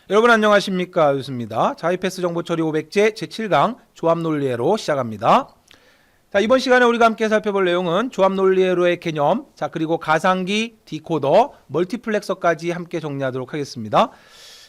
여러분 안녕하십니까, 유수입니다. 자, IPS 정보처리 500제 제7강 조합논리회로 시작합니다. 자, 이번 시간에 우리가 함께 살펴볼 내용은 조합논리회로의 개념, 자, 그리고 가상기, 디코더, 멀티플렉서까지 함께 정리하도록 하겠습니다.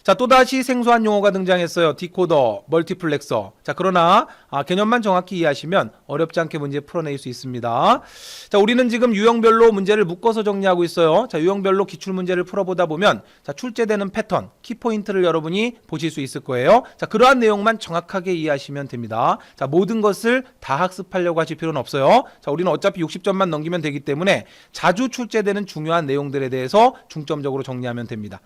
자, 또다시 생소한 용어가 등장했어요. 디코더, 멀티플렉서. 자, 그러나 개념만 정확히 이해하시면 어렵지 않게 문제 풀어낼 수 있습니다. 자, 우리는 지금 유형별로 문제를 묶어서 정리하고 있어요. 자, 유형별로 기출문제를 풀어보다 보면 자, 출제되는 패턴, 키포인트를 여러분이 보실 수 있을 거예요. 자, 그러한 내용만 정확하게 이해하시면 됩니다. 자, 모든 것을 다 학습하려고 하실 필요는 없어요. 자, 우리는 어차피 60점만 넘기면 되기 때문에 자주 출제되는 중요한 내용들에 대해서 중점적으로 정리하면 됩니다.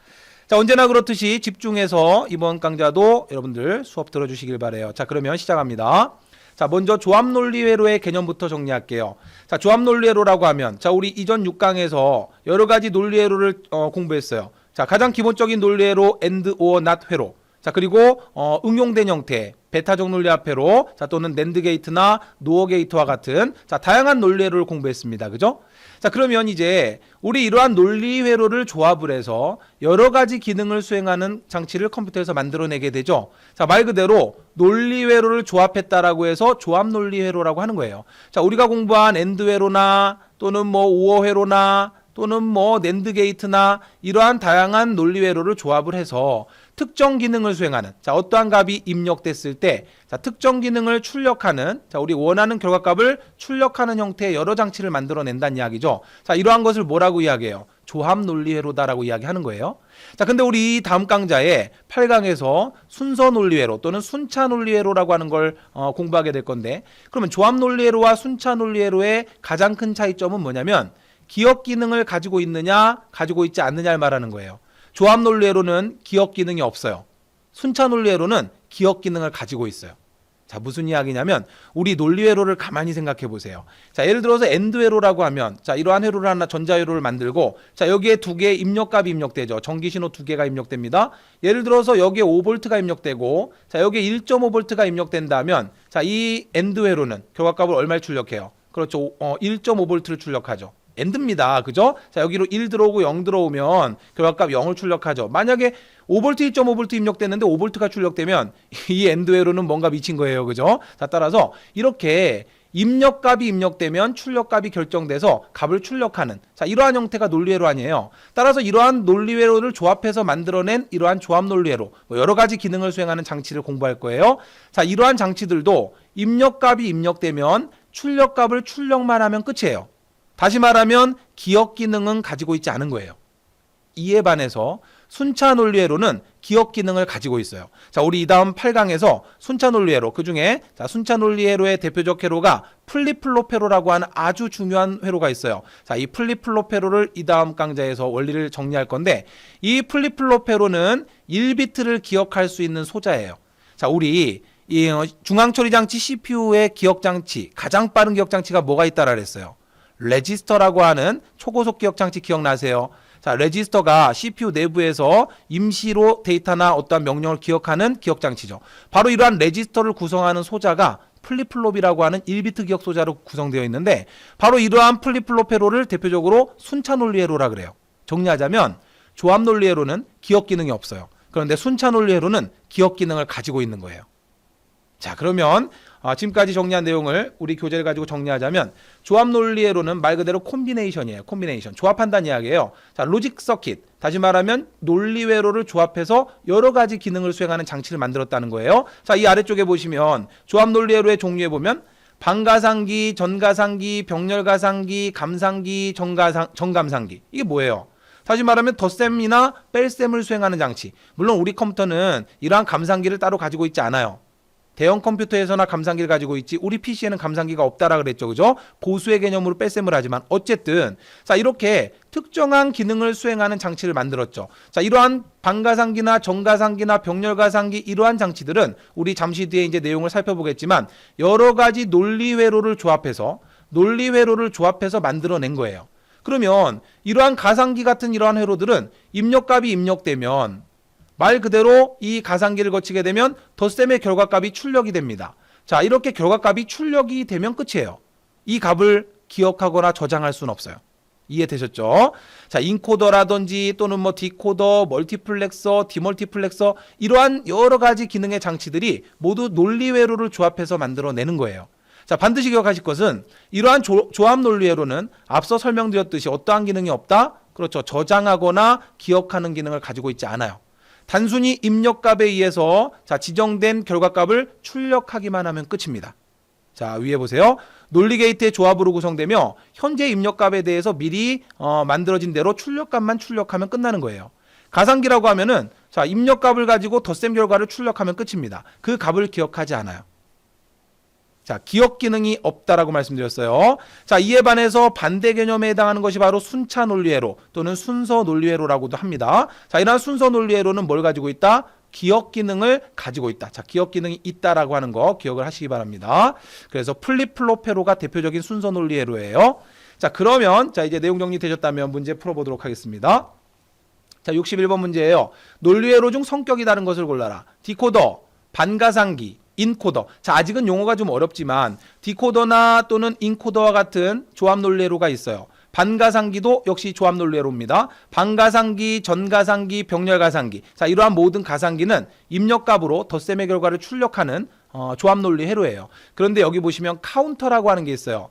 자, 언제나 그렇듯이 집중해서 이번 강좌도 여러분들 수업 들어주시길 바라요. 자, 그러면 시작합니다. 자, 먼저 조합논리회로의 개념부터 정리할게요. 자, 조합논리회로라고 하면 자, 우리 이전 6강에서 여러 가지 논리회로를 공부했어요. 자, 가장 기본적인 논리회로 and, or, not 회로. 자, 그리고 응용된 형태, 베타적 논리합 회로, 자, 또는 낸드 게이트나 노어 게이트와 같은 자, 다양한 논리회로를 공부했습니다. 그죠? 자, 그러면 이제 우리 이러한 논리 회로를 조합을 해서 여러 가지 기능을 수행하는 장치를 컴퓨터에서 만들어내게 되죠. 자, 말 그대로 논리 회로를 조합했다라고 해서 조합 논리 회로라고 하는 거예요. 자, 우리가 공부한 엔드 회로나 또는 뭐 오어 회로나 또는 뭐 낸드 게이트나 이러한 다양한 논리 회로를 조합을 해서 특정 기능을 수행하는, 자, 어떠한 값이 입력됐을 때 자, 특정 기능을 출력하는, 자, 우리 원하는 결과값을 출력하는 형태의 여러 장치를 만들어낸다는 이야기죠. 자, 이러한 것을 뭐라고 이야기해요? 조합 논리 회로다라고 이야기하는 거예요. 자, 근데 우리 다음 강좌에 8강에서 순서 논리 회로 또는 순차 논리 회로라고 하는 걸 공부하게 될 건데, 그러면 조합 논리 회로와 순차 논리 회로의 가장 큰 차이점은 뭐냐면 기억 기능을 가지고 있느냐, 가지고 있지 않느냐를 말하는 거예요. 조합 논리회로는 기억 기능이 없어요. 순차 논리회로는 기억 기능을 가지고 있어요. 자, 무슨 이야기냐면 우리 논리회로를 가만히 생각해 보세요. 자, 예를 들어서 엔드 회로라고 하면 자, 이러한 회로를 하나 전자회로를 만들고 자, 여기에 두 개의 입력값이 입력되죠. 전기신호 두 개가 입력됩니다. 예를 들어서 여기에 5V가 입력되고 자, 여기에 1.5V가 입력된다면 자, 이 엔드 회로는 결과값을 얼마를 출력해요? 그렇죠. 1.5V를 출력하죠. 엔드입니다. 그죠? 자, 여기로 1 들어오고 0 들어오면 결과값 0을 출력하죠. 만약에 5V, 1.5V 입력됐는데 5V가 출력되면 이 엔드 회로는 뭔가 미친 거예요. 그죠? 자, 따라서 이렇게 입력값이 입력되면 출력값이 결정돼서 값을 출력하는 자, 이러한 형태가 논리회로 아니에요. 따라서 이러한 논리회로를 조합해서 만들어낸 이러한 조합 논리회로 뭐 여러 가지 기능을 수행하는 장치를 공부할 거예요. 자, 이러한 장치들도 입력값이 입력되면 출력값을 출력만 하면 끝이에요. 다시 말하면 기억 기능은 가지고 있지 않은 거예요. 이에 반해서 순차 논리회로는 기억 기능을 가지고 있어요. 자, 우리 이 다음 8강에서 순차 논리회로, 그 중에 자, 순차 논리회로의 대표적 회로가 플립플롭 회로라고 하는 아주 중요한 회로가 있어요. 자, 이 플립플롭 회로를 이 다음 강좌에서 원리를 정리할 건데 이 플립플롭 회로는 1비트를 기억할 수 있는 소자예요. 자, 우리 이 중앙처리장치 CPU의 기억장치, 가장 빠른 기억장치가 뭐가 있다라 그랬어요? 레지스터라고 하는 초고속 기억장치 기억나세요? 자, 레지스터가 CPU 내부에서 임시로 데이터나 어떠한 명령을 기억하는 기억장치죠. 바로 이러한 레지스터를 구성하는 소자가 플립플롭이라고 하는 1비트 기억 소자로 구성되어 있는데 바로 이러한 플립플롭 회로를 대표적으로 순차 논리 회로라 그래요. 정리하자면 조합 논리 회로는 기억 기능이 없어요. 그런데 순차 논리 회로는 기억 기능을 가지고 있는 거예요. 자, 그러면 지금까지 정리한 내용을 우리 교재를 가지고 정리하자면 조합 논리회로는 말 그대로 콤비네이션이에요. 콤비네이션. 조합한다는 이야기예요. 자, 로직 서킷. 다시 말하면 논리회로를 조합해서 여러 가지 기능을 수행하는 장치를 만들었다는 거예요. 자, 이 아래쪽에 보시면 조합 논리회로의 종류에 보면 반가상기, 전가상기, 병렬가상기, 감상기, 정감상기. 이게 뭐예요? 다시 말하면 덧셈이나 뺄셈을 수행하는 장치. 물론 우리 컴퓨터는 이러한 감상기를 따로 가지고 있지 않아요. 대형 컴퓨터에서나 감상기를 가지고 있지 우리 PC에는 감상기가 없다라 그랬죠. 그죠? 보수의 개념으로 뺄셈을 하지만 어쨌든 자, 이렇게 특정한 기능을 수행하는 장치를 만들었죠. 자, 이러한 반가상기나 정가상기나 병렬가상기 이러한 장치들은 우리 잠시 뒤에 이제 내용을 살펴보겠지만 여러 가지 논리회로를 조합해서 만들어낸 거예요. 그러면 이러한 가상기 같은 이러한 회로들은 입력값이 입력되면 말 그대로 이 가상기를 거치게 되면 덧셈의 결과값이 출력이 됩니다. 자, 이렇게 결과값이 출력이 되면 끝이에요. 이 값을 기억하거나 저장할 수는 없어요. 이해되셨죠? 자, 인코더라든지 또는 뭐 디코더, 멀티플렉서, 디멀티플렉서 이러한 여러 가지 기능의 장치들이 모두 논리회로를 조합해서 만들어내는 거예요. 자, 반드시 기억하실 것은 이러한 조합 논리회로는 앞서 설명드렸듯이 어떠한 기능이 없다? 그렇죠. 저장하거나 기억하는 기능을 가지고 있지 않아요. 단순히 입력값에 의해서 자, 지정된 결과값을 출력하기만 하면 끝입니다. 자, 위에 보세요. 논리 게이트의 조합으로 구성되며 현재 입력값에 대해서 미리 만들어진 대로 출력값만 출력하면 끝나는 거예요. 가상기라고 하면은 자, 입력값을 가지고 덧셈 결과를 출력하면 끝입니다. 그 값을 기억하지 않아요. 자, 기억 기능이 없다라고 말씀드렸어요. 자, 이에 반해서 반대 개념에 해당하는 것이 바로 순차 논리회로 또는 순서 논리회로라고도 합니다. 자, 이러한 순서 논리회로는 뭘 가지고 있다? 기억 기능을 가지고 있다. 자, 기억 기능이 있다라고 하는 거 기억을 하시기 바랍니다. 그래서 플립플롭 회로가 대표적인 순서 논리 회로예요. 자, 그러면 자, 이제 내용 정리되셨다면 문제 풀어보도록 하겠습니다. 자, 61번 문제예요. 논리 회로 중 성격이 다른 것을 골라라. 디코더, 반가상기, 인코더. 자, 아직은 용어가 좀 어렵지만 디코더나 또는 인코더와 같은 조합 논리 회로가 있어요. 반가상기도 역시 조합 논리회로입니다. 반가상기, 전가상기, 병렬가상기. 자, 이러한 모든 가상기는 입력값으로 덧셈의 결과를 출력하는 조합 논리회로예요. 그런데 여기 보시면 카운터라고 하는 게 있어요.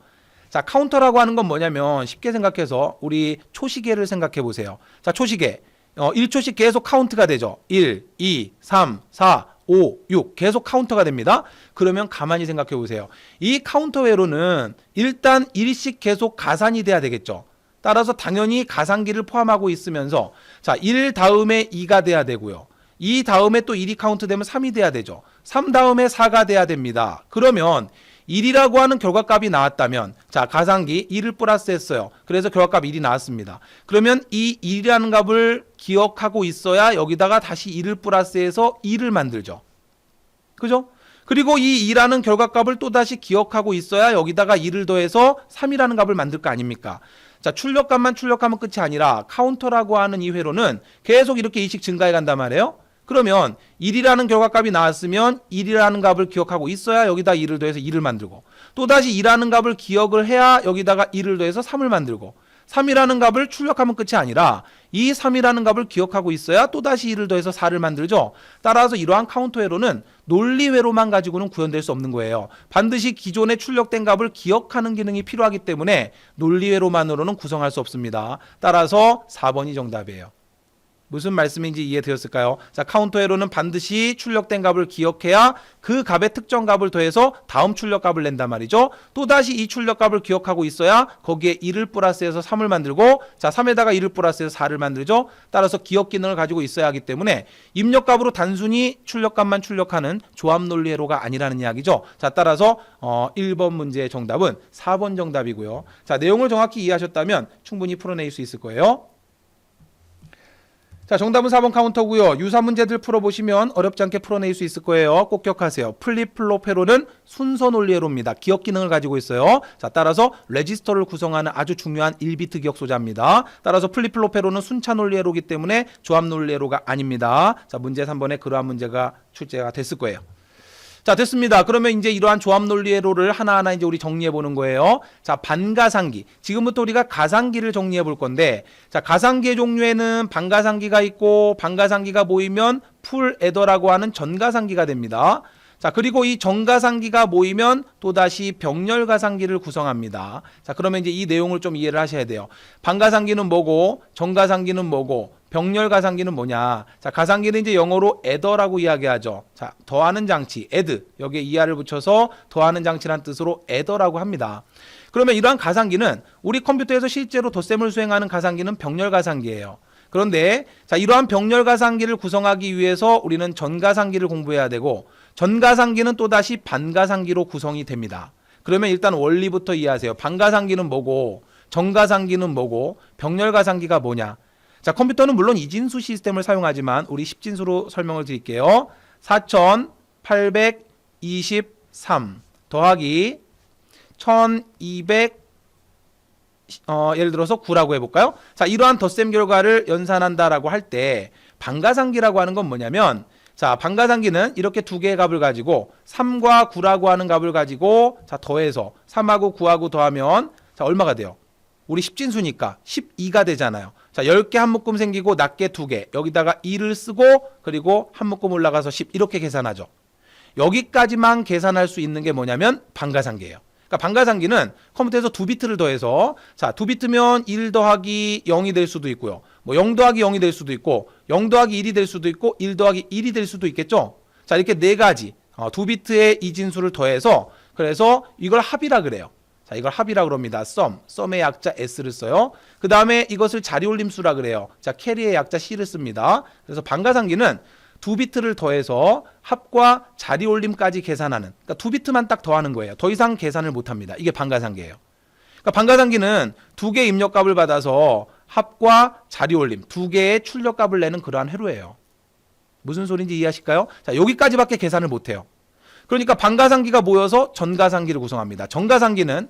자, 카운터라고 하는 건 뭐냐면 쉽게 생각해서 우리 초시계를 생각해 보세요. 자, 초시계. 1초씩 계속 카운트가 되죠. 1, 2, 3, 4, 5, 6 계속 카운터가 됩니다. 그러면 가만히 생각해 보세요. 이 카운터 회로는 일단 1씩 계속 가산이 돼야 되겠죠. 따라서 당연히 가상기를 포함하고 있으면서 자, 1 다음에 2가 돼야 되고요. 2 다음에 또 1이 카운트 되면 3이 돼야 되죠. 3 다음에 4가 돼야 됩니다. 그러면 1이라고 하는 결과값이 나왔다면 자, 가상기 1을 플러스했어요. 그래서 결과값 1이 나왔습니다. 그러면 이 1이라는 값을 기억하고 있어야 여기다가 다시 1을 플러스해서 2를 만들죠. 그죠? 그리고 이 2라는 결과값을 또다시 기억하고 있어야 여기다가 2를 더해서 3이라는 값을 만들 거 아닙니까? 자, 출력값만 출력하면 끝이 아니라 카운터라고 하는 이 회로는 계속 이렇게 2씩 증가해 간단 말이에요. 그러면 1이라는 결과값이 나왔으면 1이라는 값을 기억하고 있어야 여기다 2를 더해서 2를 만들고 또다시 2라는 값을 기억을 해야 여기다가 2를 더해서 3을 만들고 3이라는 값을 출력하면 끝이 아니라 이 3이라는 값을 기억하고 있어야 또다시 2를 더해서 4를 만들죠. 따라서 이러한 카운터 회로는 논리 회로만 가지고는 구현될 수 없는 거예요. 반드시 기존에 출력된 값을 기억하는 기능이 필요하기 때문에 논리 회로만으로는 구성할 수 없습니다. 따라서 4번이 정답이에요. 무슨 말씀인지 이해되었을까요? 자, 카운터 회로는 반드시 출력된 값을 기억해야 그 값의 특정 값을 더해서 다음 출력 값을 낸단 말이죠. 또다시 이 출력 값을 기억하고 있어야 거기에 1을 플러스해서 3을 만들고 자, 3에다가 1을 플러스해서 4를 만들죠. 따라서 기억 기능을 가지고 있어야 하기 때문에 입력값으로 단순히 출력값만 출력하는 조합 논리 회로가 아니라는 이야기죠. 자, 따라서 1번 문제의 정답은 4번 정답이고요. 자, 내용을 정확히 이해하셨다면 충분히 풀어낼 수 있을 거예요. 자, 정답은 4번 카운터고요. 유사 문제들 풀어보시면 어렵지 않게 풀어낼 수 있을 거예요. 꼭 기억하세요. 플립플롭 회로는 순서 논리 회로입니다. 기억 기능을 가지고 있어요. 자, 따라서 레지스터를 구성하는 아주 중요한 1비트 기억 소자입니다. 따라서 플립플롭 회로는 순차 논리 회로이기 때문에 조합 논리 회로가 아닙니다. 자, 문제 3번에 그러한 문제가 출제가 됐을 거예요. 자, 됐습니다. 그러면 이제 이러한 조합 논리 회로를 하나하나 이제 우리 정리해 보는 거예요. 자, 반가상기. 지금부터 우리가 가상기를 정리해 볼 건데, 자, 가상기의 종류에는 반가상기가 있고, 반가상기가 모이면 풀 애더라고 하는 전가상기가 됩니다. 자, 그리고 이 정가상기가 모이면 또다시 병렬가상기를 구성합니다. 자, 그러면 이제 이 내용을 좀 이해를 하셔야 돼요. 반가상기는 뭐고, 정가상기는 뭐고, 병렬가상기는 뭐냐. 자, 가상기는 이제 영어로 adder라고 이야기하죠. 자, 더하는 장치, add. 여기에 ER을 붙여서 더하는 장치란 뜻으로 adder라고 합니다. 그러면 이러한 가상기는 우리 컴퓨터에서 실제로 덧셈을 수행하는 가상기는 병렬가상기예요. 그런데 자, 이러한 병렬가상기를 구성하기 위해서 우리는 전가상기를 공부해야 되고 전가상기는 또다시 반가상기로 구성이 됩니다. 그러면 일단 원리부터 이해하세요. 반가상기는 뭐고 전가상기는 뭐고 병렬가상기가 뭐냐. 자, 컴퓨터는 물론 이진수 시스템을 사용하지만 우리 10진수로 설명을 드릴게요. 4823 더하기 1200 예를 들어서 9라고 해볼까요? 자, 이러한 덧셈 결과를 연산한다라고 할 때 반가상기라고 하는 건 뭐냐면 자, 반가상기는 이렇게 두 개의 값을 가지고 3과 9라고 하는 값을 가지고 자, 더해서 3하고 9하고 더하면 자, 얼마가 돼요? 우리 10진수니까 12가 되잖아요. 자, 10개 한 묶음 생기고 낱개 2개. 여기다가 2를 쓰고 그리고 한 묶음 올라가서 10 이렇게 계산하죠. 여기까지만 계산할 수 있는 게 뭐냐면 반가상기예요. 그러니까 반가상기는 컴퓨터에서 2비트를 더해서 자, 2비트면 1 더하기 0이 될 수도 있고요. 뭐 0 더하기 0이 될 수도 있고 0 더하기 1이 될 수도 있고 1 더하기 1이 될 수도 있겠죠. 자, 이렇게 네 가지 2비트의 이진수를 더해서 그래서 이걸 합이라 그래요. 자, 이걸 합이라 그럽니다. 썸의 약자 s를 써요. 그 다음에 이것을 자리올림수라 그래요. 자, 캐리의 약자 c를 씁니다. 그래서 반가상기는 2비트를 더해서 합과 자리올림까지 계산하는, 그러니까 2비트만 딱 더하는 거예요. 더 이상 계산을 못합니다. 이게 반가상기예요. 그러니까 반가상기는 2개의 입력값을 받아서 합과 자리올림 2개의 출력값을 내는 그러한 회로예요. 무슨 소리인지 이해하실까요? 자, 여기까지밖에 계산을 못해요. 그러니까 반가상기가 모여서 전가상기를 구성합니다. 전가상기는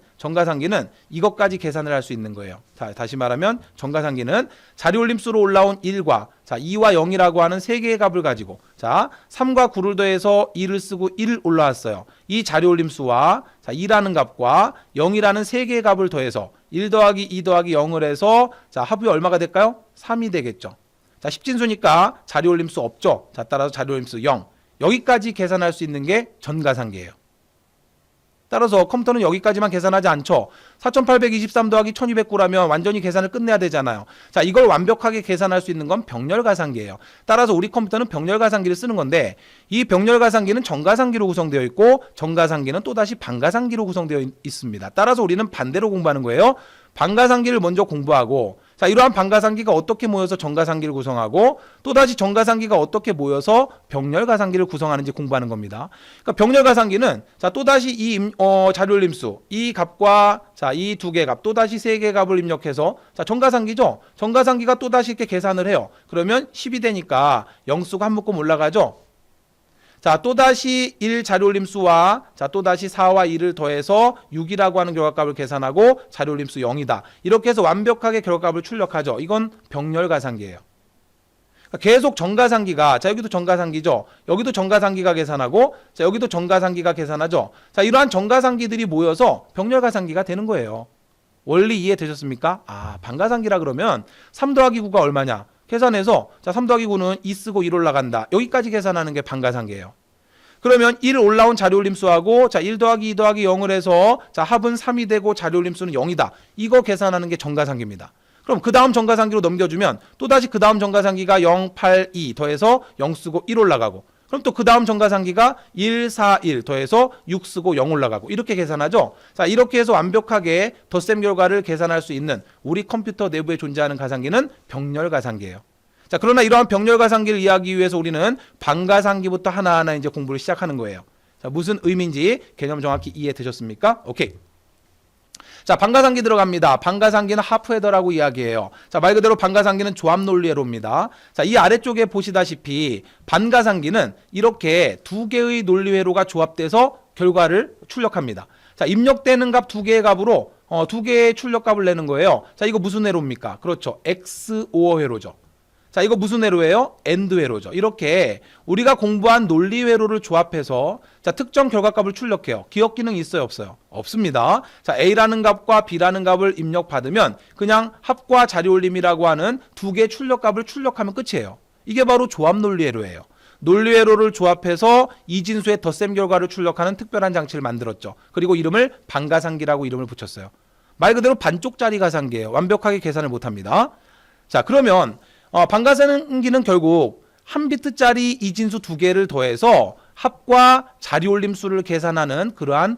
이것까지 계산을 할 수 있는 거예요. 자, 다시 말하면 전가상기는 자리올림수로 올라온 1과 자, 2와 0이라고 하는 세 개의 값을 가지고 자, 3과 9를 더해서 2를 쓰고 1 올라왔어요. 이 자리올림수와 자, 2라는 값과 0이라는 세 개의 값을 더해서 1 더하기 2 더하기 0을 해서 자, 합이 얼마가 될까요? 3이 되겠죠. 자, 10진수니까 자리올림수 없죠. 자, 따라서 자리올림수 0. 여기까지 계산할 수 있는 게 전가상기예요. 따라서 컴퓨터는 여기까지만 계산하지 않죠. 4823 더하기 1209라면 완전히 계산을 끝내야 되잖아요. 자, 이걸 완벽하게 계산할 수 있는 건 병렬가상기예요. 따라서 우리 컴퓨터는 병렬가상기를 쓰는 건데 이 병렬가상기는 전가상기로 구성되어 있고 전가상기는 또다시 반가상기로 구성되어 있습니다. 따라서 우리는 반대로 공부하는 거예요. 반가상기를 먼저 공부하고 자, 이러한 반가상기가 어떻게 모여서 전가상기를 구성하고 또다시 전가상기가 어떻게 모여서 병렬가상기를 구성하는지 공부하는 겁니다. 그러니까 병렬가상기는 자, 또다시 이 자리올림수 이 값과 자, 이 두 개 값 또다시 세 개 값을 입력해서 자, 전가상기죠. 전가상기가 또다시 이렇게 계산을 해요. 그러면 10이 되니까 0 쓰고 한 묶음 올라가죠. 자, 또다시 1 자리올림수와 자, 또다시 4와 2를 더해서 6이라고 하는 결과값을 계산하고 자리올림수 0이다. 이렇게 해서 완벽하게 결과값을 출력하죠. 이건 병렬가상기예요. 그러니까 계속 전가상기가 자, 여기도 전가상기죠. 여기도 전가상기가 계산하고 자, 여기도 전가상기가 계산하죠. 자, 이러한 전가상기들이 모여서 병렬가상기가 되는 거예요. 원리 이해되셨습니까? 아, 반가상기라 그러면 3 더하기 9가 얼마냐? 계산해서 자, 3 더하기 9는 2 쓰고 1 올라간다. 여기까지 계산하는 게 반가상기예요. 그러면 1 올라온 자리올림수하고 자, 1 더하기 2 더하기 0을 해서 자, 합은 3이 되고 자리올림수는 0이다. 이거 계산하는 게 전가상기입니다. 그럼 그 다음 전가상기로 넘겨주면 또다시 그 다음 전가상기가 0, 8, 2 더해서 0 쓰고 1 올라가고 그럼 또 그 다음 전가상기가 1, 4, 1 더해서 6 쓰고 0 올라가고 이렇게 계산하죠. 자, 이렇게 해서 완벽하게 덧셈 결과를 계산할 수 있는 우리 컴퓨터 내부에 존재하는 가상기는 병렬가상기예요. 자, 그러나 이러한 병렬가상기를 이해하기 위해서 우리는 반가상기부터 하나하나 이제 공부를 시작하는 거예요. 자, 무슨 의미인지 개념 정확히 이해되셨습니까? 오케이. 자, 반가상기 들어갑니다. 반가상기는 하프헤더라고 이야기해요. 자, 말 그대로 반가상기는 조합 논리회로입니다. 자, 이 아래쪽에 보시다시피 반가상기는 이렇게 두 개의 논리회로가 조합돼서 결과를 출력합니다. 자, 입력되는 값 두 개의 값으로 두 개의 출력값을 내는 거예요. 자, 이거 무슨 회로입니까? 그렇죠. XOR 회로죠. 자, 이거 무슨 회로예요? AND 회로죠. 이렇게 우리가 공부한 논리 회로를 조합해서 자, 특정 결과값을 출력해요. 기억 기능 있어요, 없어요? 없습니다. 자, A라는 값과 B라는 값을 입력받으면 그냥 합과 자리올림이라고 하는 두 개의 출력값을 출력하면 끝이에요. 이게 바로 조합 논리 회로예요. 논리 회로를 조합해서 이진수의 덧셈 결과를 출력하는 특별한 장치를 만들었죠. 그리고 이름을 반가상기라고 이름을 붙였어요. 말 그대로 반쪽짜리 가상기예요. 완벽하게 계산을 못합니다. 자, 그러면 반가상기는 결국 한 비트짜리 이진수 두 개를 더해서 합과 자리올림수를 계산하는 그러한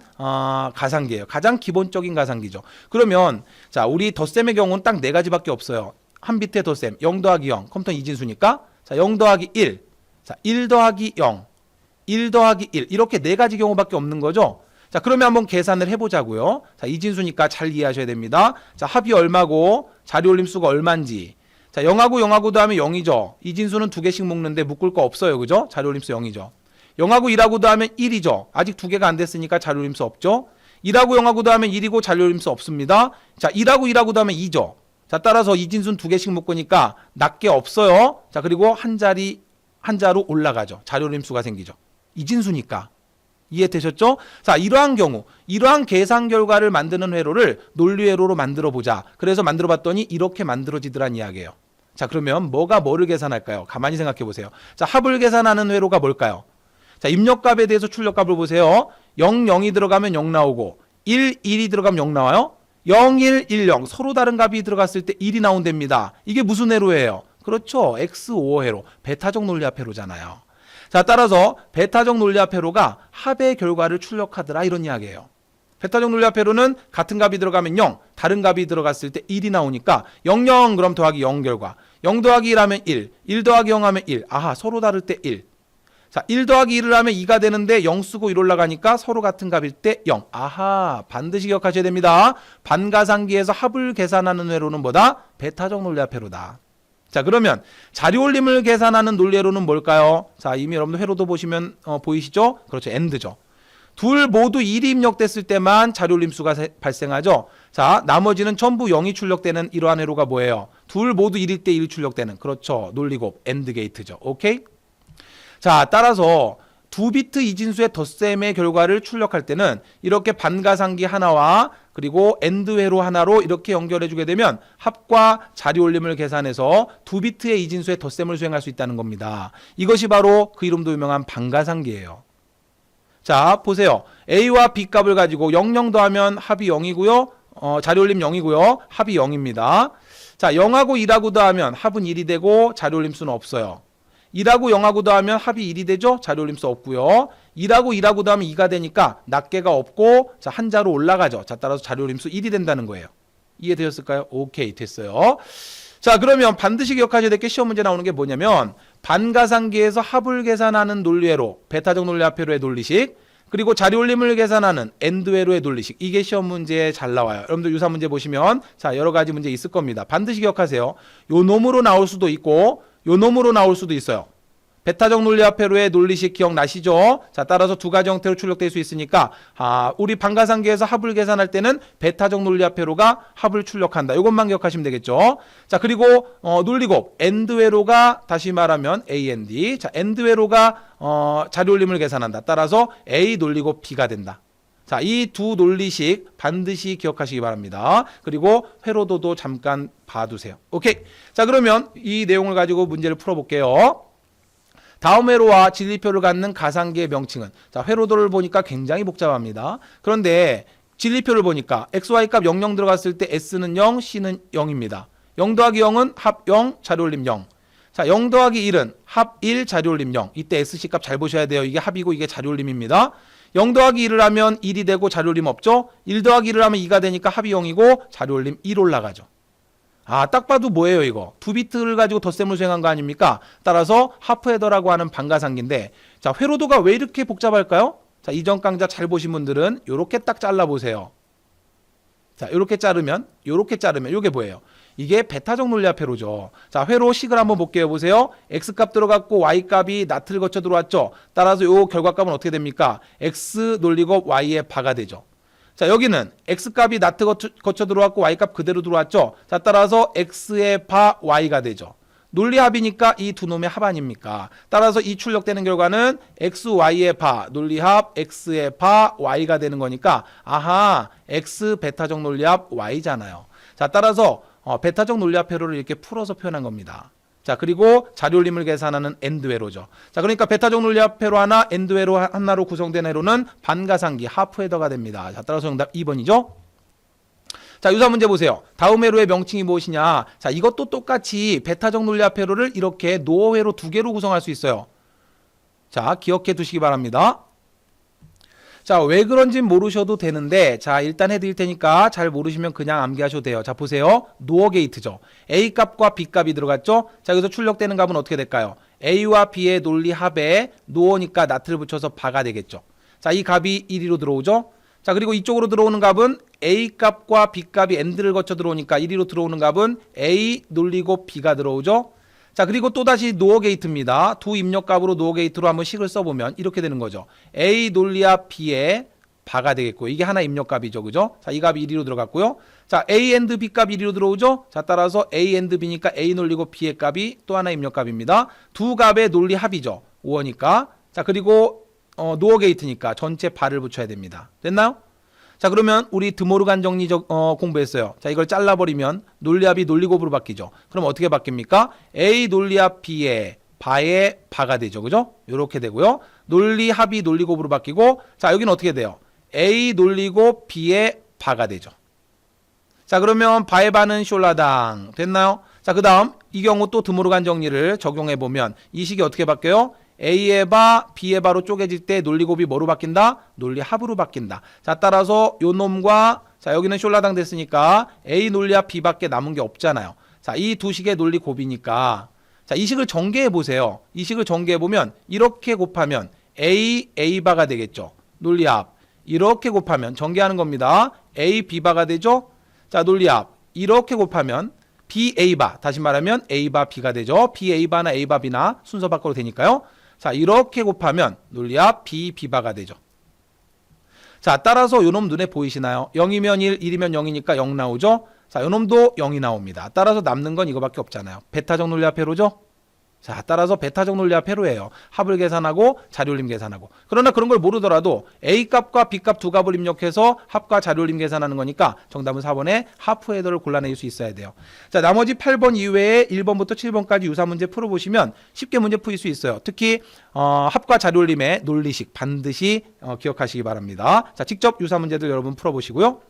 가상기예요. 가장 기본적인 가상기죠. 그러면 자, 우리 덧셈의 경우는 딱 네 가지밖에 없어요. 한 비트의 덧셈 0 더하기 0 컴퓨터 이진수니까 자, 0 더하기 1 자, 1 더하기 0 1 더하기 1 이렇게 네 가지 경우밖에 없는 거죠. 자, 그러면 한번 계산을 해보자고요. 자, 이진수니까 잘 이해하셔야 됩니다. 자, 합이 얼마고 자리올림수가 얼마인지 자, 0하고 0하고 더하면 0이죠. 이진수는 두 개씩 묶는데 묶을 거 없어요. 그죠? 자리올림수 0이죠. 0하고 1하고 더하면 1이죠. 아직 두 개가 안 됐으니까 자리올림수 없죠. 1하고 0하고 더하면 1이고 자리올림수 없습니다. 자, 1하고 1하고 더하면 2죠. 자, 따라서 이진수는 두 개씩 묶으니까 낱개 없어요. 자, 그리고 한 자로 올라가죠. 자리올림수가 생기죠. 이진수니까. 이해되셨죠? 자, 이러한 경우, 이러한 계산 결과를 만드는 회로를 논리회로로 만들어 보자. 그래서 만들어 봤더니 이렇게 만들어지더란 이야기예요. 자, 그러면 뭐가 뭐를 계산할까요? 가만히 생각해 보세요. 자, 합을 계산하는 회로가 뭘까요? 자, 입력값에 대해서 출력값을 보세요. 0, 0이 들어가면 0 나오고 1, 1이 들어가면 0 나와요. 0, 1, 1, 0 서로 다른 값이 들어갔을 때 1이 나온답니다. 이게 무슨 회로예요? 그렇죠. X5 회로, 베타적 논리합 회로잖아요. 자, 따라서 베타적 논리합 회로가 합의 결과를 출력하더라 이런 이야기예요. 베타적 논리합 회로는 같은 값이 들어가면 0, 다른 값이 들어갔을 때 1이 나오니까 0, 0 그럼 더하기 0 결과. 0 더하기 1 하면 1, 1 더하기 0 하면 1. 아하, 서로 다를 때 1. 자, 1 더하기 1을 하면 2가 되는데 0 쓰고 1 올라가니까 서로 같은 값일 때 0. 아하, 반드시 기억하셔야 됩니다. 반가상기에서 합을 계산하는 회로는 뭐다? 베타적 논리합 회로다. 자, 그러면 자리 올림을 계산하는 논리회로는 뭘까요? 자, 이미 여러분들 회로도 보시면 보이시죠? 그렇죠. AND죠. 둘 모두 1이 입력됐을 때만 자리 올림수가 발생하죠. 자, 나머지는 전부 0이 출력되는 이러한 회로가 뭐예요? 둘 모두 1일 때 1이 출력되는, 그렇죠. 논리곱 AND 게이트죠. 오케이? 자, 따라서 두 비트 이진수의 덧셈의 결과를 출력할 때는 이렇게 반가상기 하나와 그리고 AND 회로 하나로 이렇게 연결해 주게 되면 합과 자리 올림을 계산해서 두 비트의 이진수의 덧셈을 수행할 수 있다는 겁니다. 이것이 바로 그 이름도 유명한 반가상기예요. 자, 보세요. A와 B 값을 가지고 0, 0 더하면 합이 0이고요. 자리 올림 0이고요. 합이 0입니다. 자, 0하고 1하고 더하면 합은 1이 되고 자리 올림수는 없어요. 1하고 0하고 더하면 합이 1이 되죠? 자리 올림수 없고요. 1하고 1하고 더하면 2가 되니까 낱개가 없고 자, 한자로 올라가죠. 자, 따라서 자리 올림수 1이 된다는 거예요. 이해되셨을까요? 오케이, 됐어요. 자, 그러면 반드시 기억하셔야 될 게 시험 문제 나오는 게 뭐냐면 반가상기에서 합을 계산하는 논리회로, 베타적 논리합 회로의 논리식, 그리고 자리 올림을 계산하는 AND 회로의 논리식. 이게 시험 문제에 잘 나와요. 여러분들 유사 문제 보시면 자, 여러 가지 문제 있을 겁니다. 반드시 기억하세요. 요 놈으로 나올 수도 있고 요 놈으로 나올 수도 있어요. 베타적 논리합 회로의 논리식 기억나시죠? 자, 따라서 두 가지 형태로 출력될 수 있으니까 우리 반가상기에서 합을 계산할 때는 베타적 논리합 회로가 합을 출력한다. 이것만 기억하시면 되겠죠? 자, 그리고 논리곱 AND 회로가 다시 말하면 AND. 자, AND 회로가 자리 올림을 계산한다. 따라서 A 논리곱 B가 된다. 자, 이 두 논리식 반드시 기억하시기 바랍니다. 그리고 회로도도 잠깐 봐두세요. 오케이. 자, 그러면 이 내용을 가지고 문제를 풀어볼게요. 다음 회로와 진리표를 갖는 가상기의 명칭은, 자, 회로도를 보니까 굉장히 복잡합니다. 그런데 진리표를 보니까 XY 값 00 들어갔을 때 S는 0, C는 0입니다. 0 더하기 0은 합 0, 자리 올림 0. 자, 0 더하기 1은 합 1, 자리 올림 0. 이때 SC 값 잘 보셔야 돼요. 이게 합이고 이게 자리 올림입니다. 0 더하기 1을 하면 1이 되고 자리 올림 없죠? 1 더하기 1을 하면 2가 되니까 합이 0이고 자리 올림 1 올라가죠. 딱 봐도 뭐예요 이거? 두 비트를 가지고 덧셈을 수행한 거 아닙니까? 따라서 하프헤더라고 하는 반가상기인데, 자, 회로도가 왜 이렇게 복잡할까요? 자, 이전 강좌 잘 보신 분들은 요렇게 딱 잘라보세요. 자, 요렇게 자르면 요게 뭐예요? 이게 베타적 논리합 회로죠. 자, 회로식을 한번 볼게요. 보세요. X값 들어갔고 Y값이 나트를 거쳐 들어왔죠. 따라서 요 결과값은 어떻게 됩니까? X 논리곱 Y의 바가 되죠. 자, 여기는 X값이 나트 거쳐 들어왔고 Y값 그대로 들어왔죠. 자, 따라서 X의 바 Y가 되죠. 논리합이니까 이 두 놈의 합 아닙니까? 따라서 이 출력되는 결과는 XY의 바, 논리합 X의 바 Y가 되는 거니까 아하, X 베타적 논리합 Y잖아요. 자, 따라서 베타적 논리합 회로를 이렇게 풀어서 표현한 겁니다. 자, 그리고 자리 올림을 계산하는 AND 회로죠. 자, 그러니까 베타적 논리합 회로 하나, AND 회로 하나로 구성된 회로는 반가상기 하프헤더가 됩니다. 자, 따라서 정답 2번이죠. 자, 유사 문제 보세요. 다음 회로의 명칭이 무엇이냐? 자, 이것도 똑같이 베타적 논리합 회로를 이렇게 노어 회로 두 개로 구성할 수 있어요. 자, 기억해 두시기 바랍니다. 자, 왜 그런지 모르셔도 되는데, 자, 일단 해드릴 테니까 잘 모르시면 그냥 암기하셔도 돼요. 자, 보세요. 노어 게이트죠. A 값과 B 값이 들어갔죠. 자, 여기서 출력되는 값은 어떻게 될까요? A와 B의 논리합에 노어니까 나트를 붙여서 바가 되겠죠. 자, 이 값이 1위로 들어오죠. 자, 그리고 이쪽으로 들어오는 값은 A 값과 B 값이 AND를 거쳐 들어오니까 1위로 들어오는 값은 A 논리곱 B가 들어오죠. 자, 그리고 또다시 노어 게이트입니다. 두 입력값으로 노어 게이트로 한번 식을 써보면 이렇게 되는 거죠. A 논리합 B의 바가 되겠고, 이게 하나 입력값이죠. 그죠? 자, 이 값이 1위로 들어갔고요. 자, A and B 값 1위로 들어오죠. 자, 따라서 A and B니까 A 논리고 B의 값이 또 하나 입력값입니다. 두 값의 논리합이죠. 5원이니까. 자, 그리고 노어 게이트니까 전체 바를 붙여야 됩니다. 됐나요? 자, 그러면 우리 드모르간 정리 공부했어요. 자, 이걸 잘라버리면 논리합이 논리곱으로 바뀌죠. 그럼 어떻게 바뀝니까? A 논리합 B의 바의 바가 되죠. 그죠? 요렇게 되고요. 논리합이 논리곱으로 바뀌고, 자, 여기는 어떻게 돼요? A 논리곱 B의 바가 되죠. 자, 그러면 바의 바는 숄라당 됐나요? 자, 그 다음 이 경우 또 드모르간 정리를 적용해보면 이 식이 어떻게 바뀌어요? A의 바, B의 바로 쪼개질 때 논리곱이 뭐로 바뀐다? 논리합으로 바뀐다. 자, 따라서 요 놈과, 자, 여기는 숄라당 됐으니까 A 논리합 B밖에 남은 게 없잖아요. 자, 이 두 식의 논리곱이니까, 자, 이 식을 전개해보세요. 이 식을 전개해보면 이렇게 곱하면 A 바가 되겠죠. 논리합. 이렇게 곱하면 전개하는 겁니다. A B바가 되죠. 자, 논리합. 이렇게 곱하면 B A바. 다시 말하면 A바 B가 되죠. B A바나 A바 B나 순서 바꿔도 되니까요. 자, 이렇게 곱하면 논리합 B B바가 되죠. 자, 따라서 요놈 눈에 보이시나요? 0이면 1, 1이면 0이니까 0 나오죠. 자, 요놈도 0이 나옵니다. 따라서 남는 건 이거밖에 없잖아요. 베타적 논리합 회로죠. 자, 따라서 베타적 논리합 회로예요. 합을 계산하고 자료림 계산하고. 그러나 그런 걸 모르더라도 A값과 B값 두 값을 입력해서 합과 자료림 계산하는 거니까 정답은 4번에 하프 헤더를 골라낼 수 있어야 돼요. 자, 나머지 8번 이외에 1번부터 7번까지 유사 문제 풀어보시면 쉽게 문제 풀 수 있어요. 특히 합과 자료림의 논리식 반드시 기억하시기 바랍니다. 자, 직접 유사 문제들 여러분 풀어보시고요.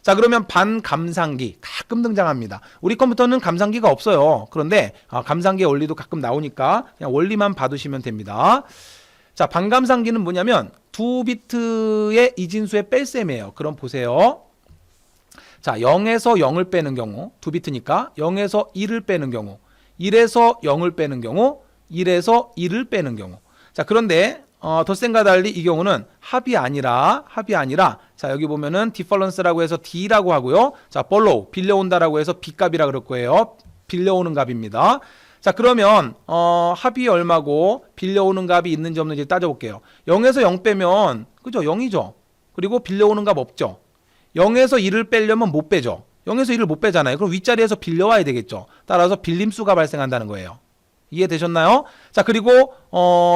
자, 그러면 반감상기 가끔 등장합니다. 우리 컴퓨터는 감상기가 없어요. 그런데 감상기의 원리도 가끔 나오니까 그냥 원리만 봐두시면 됩니다. 자, 반감상기는 뭐냐면 2비트의 이진수의 뺄셈이에요. 그럼 보세요. 자, 0에서 0을 빼는 경우 2비트니까 0에서 1을 빼는 경우 1에서 0을 빼는 경우 1에서 1을 빼는 경우. 자, 그런데 덧셈과 달리 이 경우는 합이 아니라 자, 여기 보면은 디퍼런스라고 해서 D라고 하고요. 자, follow 빌려온다라고 해서 B값이라 그럴 거예요. 빌려오는 값입니다. 자, 그러면 합이 얼마고 빌려오는 값이 있는지 없는지 따져볼게요. 0에서 0 빼면 그죠? 0이죠. 그리고 빌려오는 값 없죠. 0에서 1을 빼려면 못 빼죠. 0에서 1을 못 빼잖아요. 그럼 윗자리에서 빌려와야 되겠죠. 따라서 빌림수가 발생한다는 거예요. 이해되셨나요? 자, 그리고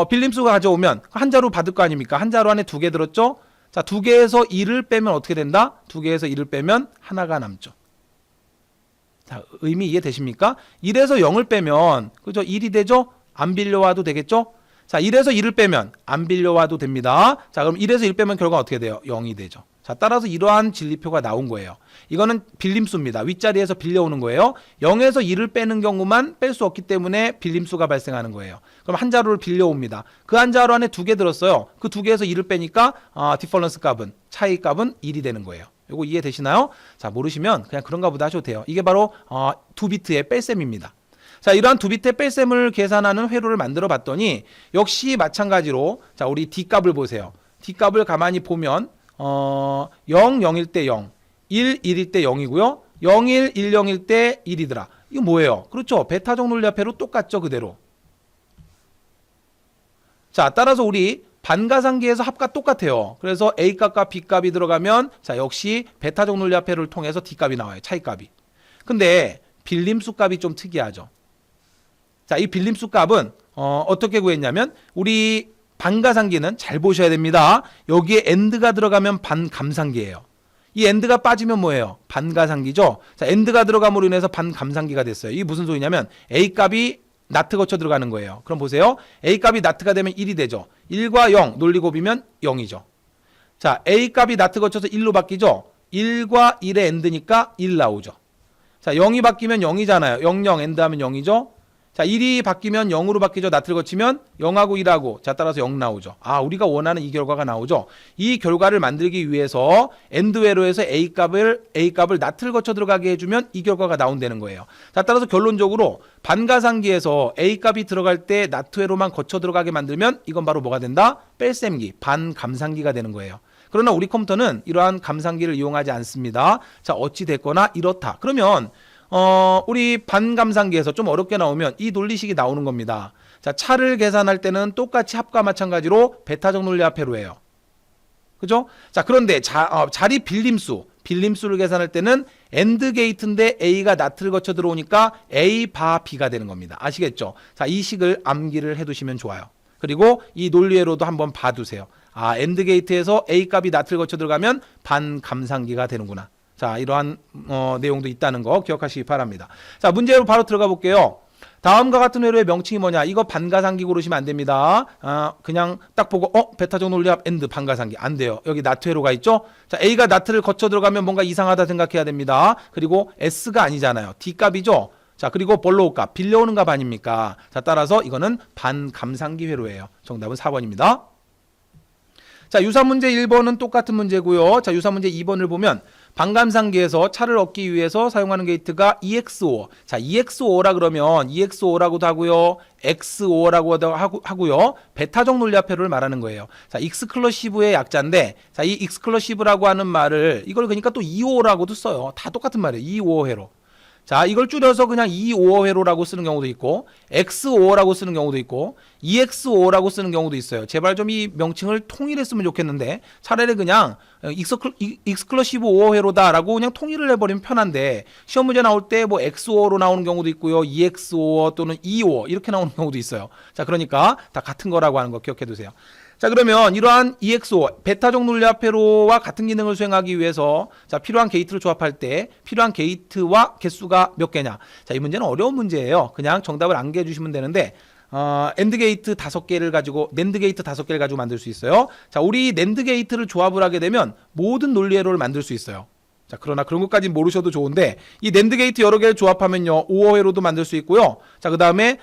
빌림수가 가져오면 한 자루 받을 거 아닙니까? 한 자루 안에 2개 들었죠? 자, 2개에서 1을 빼면 어떻게 된다? 2개에서 1을 빼면 하나가 남죠. 자, 의미 이해되십니까? 1에서 0을 빼면 그죠? 1이 되죠? 안 빌려와도 되겠죠? 자, 1에서 1을 빼면 안 빌려와도 됩니다. 자, 그럼 1에서 1 빼면 결과가 어떻게 돼요? 0이 되죠. 자, 따라서 이러한 진리표가 나온 거예요. 이거는 빌림수입니다. 윗자리에서 빌려오는 거예요. 0에서 1을 빼는 경우만 뺄 수 없기 때문에 빌림수가 발생하는 거예요. 그럼 한 자루를 빌려옵니다. 그 한 자루 안에 2개 들었어요. 그 2개에서 1을 빼니까 디퍼런스 값은, 차이 값은 1이 되는 거예요. 이거 이해되시나요? 자, 모르시면 그냥 그런가 보다 하셔도 돼요. 이게 바로 2비트의 뺄셈입니다. 자, 이러한 2비트의 뺄셈을 계산하는 회로를 만들어 봤더니 역시 마찬가지로, 자, 우리 D값을 보세요. D값을 가만히 보면 0, 0일 때 0, 1, 1일 때 0이고요. 0, 1, 1, 0일 때 1이더라. 이거 뭐예요? 그렇죠. 베타적 논리합회로 똑같죠. 그대로. 자, 따라서 우리 반가상기에서 합과 똑같아요. 그래서 A값과 B값이 들어가면 자, 역시 베타적 논리합회를 통해서 D값이 나와요. 차이값이. 근데 빌림수 값이 좀 특이하죠. 자, 이 빌림수 값은 어떻게 구했냐면 우리 반가상기는 잘 보셔야 됩니다. 여기에 AND가 들어가면 반감상기예요. 이 AND가 빠지면 뭐예요? 반가상기죠. 자, AND가 들어감으로 인해서 반감상기가 됐어요. 이게 무슨 소리냐면 A값이 나트 거쳐 들어가는 거예요. 그럼 보세요. A값이 나트가 되면 1이 되죠. 1과 0 논리곱이면 0이죠. 자, A값이 나트 거쳐서 1로 바뀌죠. 1과 1의 AND니까 1 나오죠. 자, 0이 바뀌면 0이잖아요. 0, 0 AND 하면 0이죠. 자, 1이 바뀌면 0으로 바뀌죠. 나트를 거치면 0하고 1하고 자, 따라서 0 나오죠. 아, 우리가 원하는 이 결과가 나오죠. 이 결과를 만들기 위해서 AND 회로에서 A값을 나트를 거쳐 들어가게 해주면 이 결과가 나온다는 거예요. 자, 따라서 결론적으로 반가상기에서 A값이 들어갈 때 나트 회로만 거쳐 들어가게 만들면 이건 바로 뭐가 된다? 뺄셈기, 반감상기가 되는 거예요. 그러나 우리 컴퓨터는 이러한 감상기를 이용하지 않습니다. 자, 어찌 됐거나 이렇다. 그러면 우리 반감상기에서 좀 어렵게 나오면 이 논리식이 나오는 겁니다. 자, 차를 계산할 때는 똑같이 합과 마찬가지로 베타적 논리합회로예요. 그죠? 자, 그런데 자리 빌림수를 계산할 때는 AND 게이트인데 A가 나트를 거쳐 들어오니까 A 바 B가 되는 겁니다. 아시겠죠? 자, 이 식을 암기를 해두시면 좋아요. 그리고 이 논리회로도 한번 봐두세요. 아, 엔드 게이트에서 A 값이 낫을 거쳐 들어가면 반감상기가 되는구나. 자, 이러한 내용도 있다는 거 기억하시기 바랍니다. 자, 문제로 바로 들어가 볼게요. 다음과 같은 회로의 명칭이 뭐냐? 이거 반가상기 고르시면 안 됩니다. 그냥 딱 보고 베타적 논리합 엔드 반가상기 안 돼요. 여기 나트 회로가 있죠? 자, A가 나트를 거쳐 들어가면 뭔가 이상하다 생각해야 됩니다. 그리고 S가 아니잖아요. D 값이죠? 자, 그리고 볼로우 값, 빌려오는 값 아닙니까? 자, 따라서 이거는 반감상기 회로예요. 정답은 4번입니다. 자, 유사 문제 1번은 똑같은 문제고요. 자, 유사 문제 2번을 보면 반감상기에서 차를 얻기 위해서 사용하는 게이트가 EXO. 자, EXO라 그러면 EXO라고도 하고요. XO라고도 하고요. 베타적 논리합 회로를 말하는 거예요. 자, 익스클러시브의 약자인데, 자, 이 익스클러시브라고 하는 말을 이걸 그러니까 또 EO라고도 써요. 다 똑같은 말이에요. EO 회로. 자, 이걸 줄여서 그냥 E5 회로라고 쓰는 경우도 있고 X5라고 쓰는 경우도 있고 EXO라고 쓰는 경우도 있어요. 제발 좀 이 명칭을 통일했으면 좋겠는데 차라리 그냥 익스클러시브 5 회로다라고 그냥 통일을 해버리면 편한데 시험 문제 나올 때 뭐 X5로 나오는 경우도 있고요. EX5 또는 E5 이렇게 나오는 경우도 있어요. 자, 그러니까 다 같은 거라고 하는 거 기억해 두세요. 자, 그러면 이러한 EXO, 베타적 논리합 회로와 같은 기능을 수행하기 위해서 자, 필요한 게이트를 조합할 때 필요한 게이트와 개수가 몇 개냐. 자, 이 문제는 어려운 문제예요. 그냥 정답을 암기해 주시면 되는데 엔드 게이트 5개를 가지고 낸드 게이트 5개를 가지고 만들 수 있어요. 자, 우리 낸드 게이트를 조합을 하게 되면 모든 논리 회로를 만들 수 있어요. 자, 그러나 그런 것까지는 모르셔도 좋은데 이 낸드 게이트 여러 개를 조합하면요. 오어 회로도 만들 수 있고요. 자, 그다음에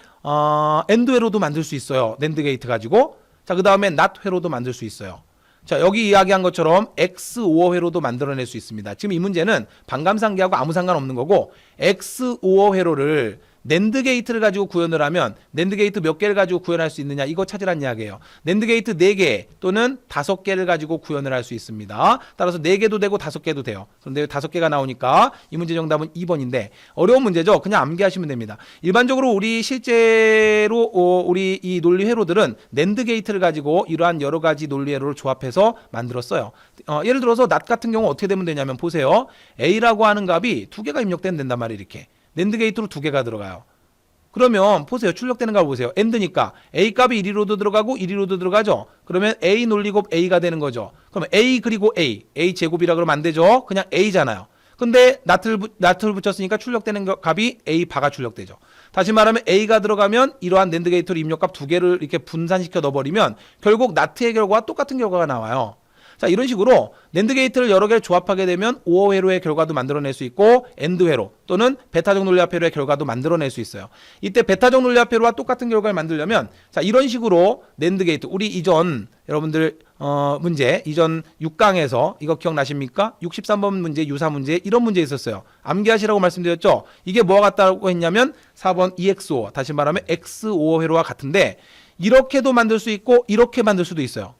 엔드 회로도 만들 수 있어요. 낸드 게이트 가지고. 자, 그 다음에 not 회로도 만들 수 있어요. 자, 여기 이야기한 것처럼 X5 회로도 만들어낼 수 있습니다. 지금 이 문제는 반감상기하고 아무 상관없는 거고 X5 회로를 낸드 게이트를 가지고 구현을 하면 낸드 게이트 몇 개를 가지고 구현할 수 있느냐 이거 찾으란 이야기예요. 낸드 게이트 4개 또는 5개를 가지고 구현을 할 수 있습니다. 따라서 4개도 되고 5개도 돼요. 그런데 5개가 나오니까 이 문제 정답은 2번인데 어려운 문제죠. 그냥 암기하시면 됩니다. 일반적으로 우리 실제로 우리 이 논리 회로들은 낸드 게이트를 가지고 이러한 여러 가지 논리 회로를 조합해서 만들었어요. 예를 들어서 not 같은 경우 어떻게 되면 되냐면 보세요. A라고 하는 값이 2개가 입력되면 된단 말이에요. 이렇게. 낸드 게이트로 2개가 들어가요. 그러면 보세요. 출력되는 값을 보세요. 엔드니까 A 값이 1위로도 들어가고 1위로도 들어가죠. 그러면 A 논리곱 A가 되는 거죠. 그러면 A 그리고 A 제곱이라 그러면 안 되죠. 그냥 A잖아요. 근데 not를 붙였으니까 출력되는 값이 A 바가 출력되죠. 다시 말하면 A가 들어가면 이러한 낸드 게이트로 입력값 2개를 이렇게 분산시켜 넣어버리면 결국 not의 결과와 똑같은 결과가 나와요. 자, 이런 식으로 낸드 게이트를 여러 개를 조합하게 되면 오어 회로의 결과도 만들어낼 수 있고 엔드 회로 또는 베타적 논리합 회로의 결과도 만들어낼 수 있어요. 이때 베타적 논리합 회로와 똑같은 결과를 만들려면 자, 이런 식으로 낸드 게이트 우리 이전 여러분들 문제 이전 6강에서 이거 기억나십니까? 63번 문제 유사 문제 이런 문제 있었어요. 암기하시라고 말씀드렸죠. 이게 뭐와 같다고 했냐면 4번 EXO 다시 말하면 X5 회로와 같은데 이렇게도 만들 수 있고 이렇게 만들 수도 있어요.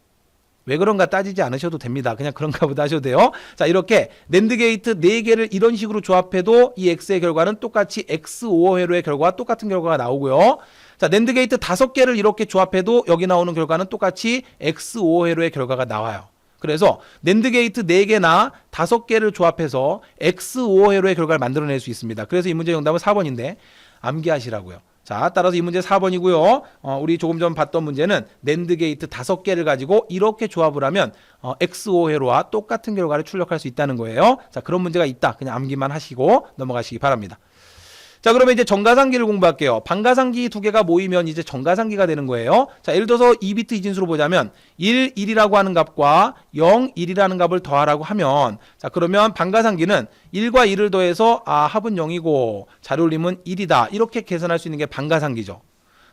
왜 그런가 따지지 않으셔도 됩니다. 그냥 그런가 보다 하셔도 돼요. 자, 이렇게 낸드 게이트 4개를 이런 식으로 조합해도 이 X의 결과는 똑같이 X5 회로의 결과와 똑같은 결과가 나오고요. 자, 낸드 게이트 5개를 이렇게 조합해도 여기 나오는 결과는 똑같이 X5 회로의 결과가 나와요. 그래서 낸드 게이트 4개나 5개를 조합해서 X5 회로의 결과를 만들어낼 수 있습니다. 그래서 이 문제 정답은 4번인데 암기하시라고요. 자, 따라서 이 문제 4번이고요. 우리 조금 전 봤던 문제는 낸드 게이트 5개를 가지고 이렇게 조합을 하면 X5 회로와 똑같은 결과를 출력할 수 있다는 거예요. 자, 그런 문제가 있다. 그냥 암기만 하시고 넘어가시기 바랍니다. 자, 그러면 이제 정가상기를 공부할게요. 반가상기 2개가 모이면 이제 정가상기가 되는 거예요. 자, 예를 들어서 2비트 이진수로 보자면 1, 1이라고 하는 값과 0, 1이라는 값을 더하라고 하면 자, 그러면 반가상기는 1과 1을 더해서 합은 0이고 자료림은 1이다. 이렇게 계산할 수 있는 게 반가상기죠.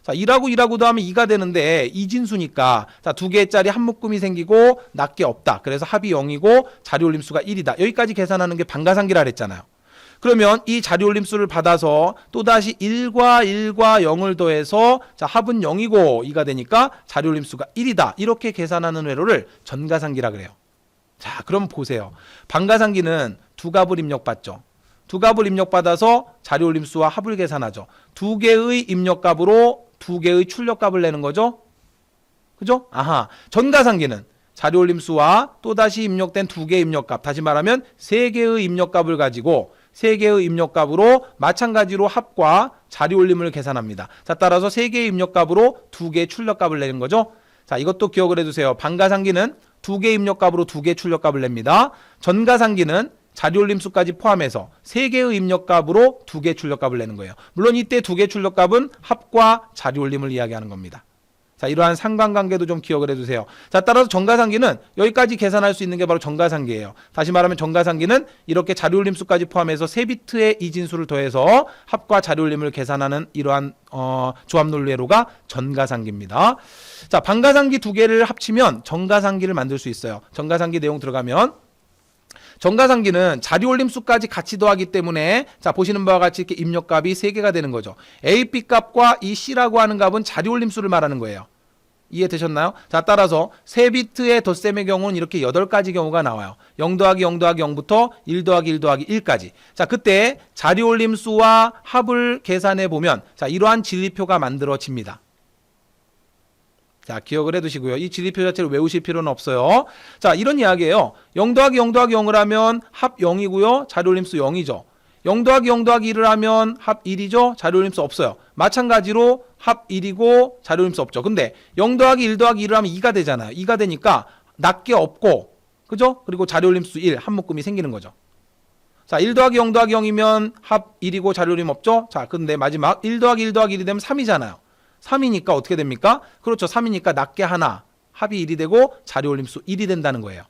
자, 1하고 더하면 2가 되는데 이진수니까 자, 2개짜리 한 묶음이 생기고 낱개 없다. 그래서 합이 0이고 자료림수가 1이다. 여기까지 계산하는 게 반가상기라 그랬잖아요. 그러면 이 자료올림수를 받아서 또다시 1과 0을 더해서 자, 합은 0이고 2가 되니까 자료올림수가 1이다. 이렇게 계산하는 회로를 전가상기라 그래요. 자, 그럼 보세요. 반가상기는 2값을 입력받죠. 2값을 입력받아서 자료올림수와 합을 계산하죠. 2개의 입력값으로 2개의 출력값을 내는 거죠. 그죠? 아하. 전가상기는 자료올림수와 또다시 입력된 2개의 입력값, 다시 말하면 3개의 입력값을 가지고 3개의 입력값으로 마찬가지로 합과 자리올림을 계산합니다. 자, 따라서 3개의 입력값으로 2개의 출력값을 내는 거죠. 자, 이것도 기억을 해두세요. 반가상기는 2개의 입력값으로 2개의 출력값을 냅니다. 전가상기는 자리올림수까지 포함해서 3개의 입력값으로 2개의 출력값을 내는 거예요. 물론 이때 2개의 출력값은 합과 자리올림을 이야기하는 겁니다. 자, 이러한 상관관계도 좀 기억을 해두세요. 자, 따라서 전가상기는 여기까지 계산할 수 있는 게 바로 전가상기예요. 다시 말하면 전가상기는 이렇게 자리올림수까지 포함해서 3비트의 이진수를 더해서 합과 자리올림을 계산하는 이러한 조합 논리회로가 전가상기입니다. 자, 반가상기 2개를 합치면 전가상기를 만들 수 있어요. 전가상기 내용 들어가면 전가상기는 자리올림수까지 같이 더하기 때문에 자, 보시는 바와 같이 이렇게 입력값이 3개가 되는 거죠. A, B 값과 이 C라고 하는 값은 자리올림수를 말하는 거예요. 이해되셨나요? 자, 따라서 3비트의 덧셈의 경우는 이렇게 8가지 경우가 나와요. 0 더하기 0 더하기 0부터 1 더하기 1 더하기 1까지. 자, 그때 자리올림수와 합을 계산해 보면 자, 이러한 진리표가 만들어집니다. 자, 기억을 해두시고요. 이 진리표 자체를 외우실 필요는 없어요. 자, 이런 이야기예요. 0 더하기 0 더하기 0을 하면 합 0이고요. 자리올림수 0이죠. 0 더하기 0 더하기 1을 하면 합 1이죠. 자리올림수 없어요. 마찬가지로 합 1이고 자리올림수 없죠. 근데 0 더하기 1 더하기 1을 하면 2가 되잖아요. 2가 되니까 낫게 없고, 그죠? 그리고 자리올림수 1, 한 묶음이 생기는 거죠. 자, 1 더하기 0 더하기 0이면 합 1이고 자리올림 없죠? 자, 근데 마지막 1 더하기 1 더하기 1이 되면 3이잖아요. 3이니까 어떻게 됩니까? 그렇죠. 3이니까 낫게 하나, 합이 1이 되고 자리올림수 1이 된다는 거예요.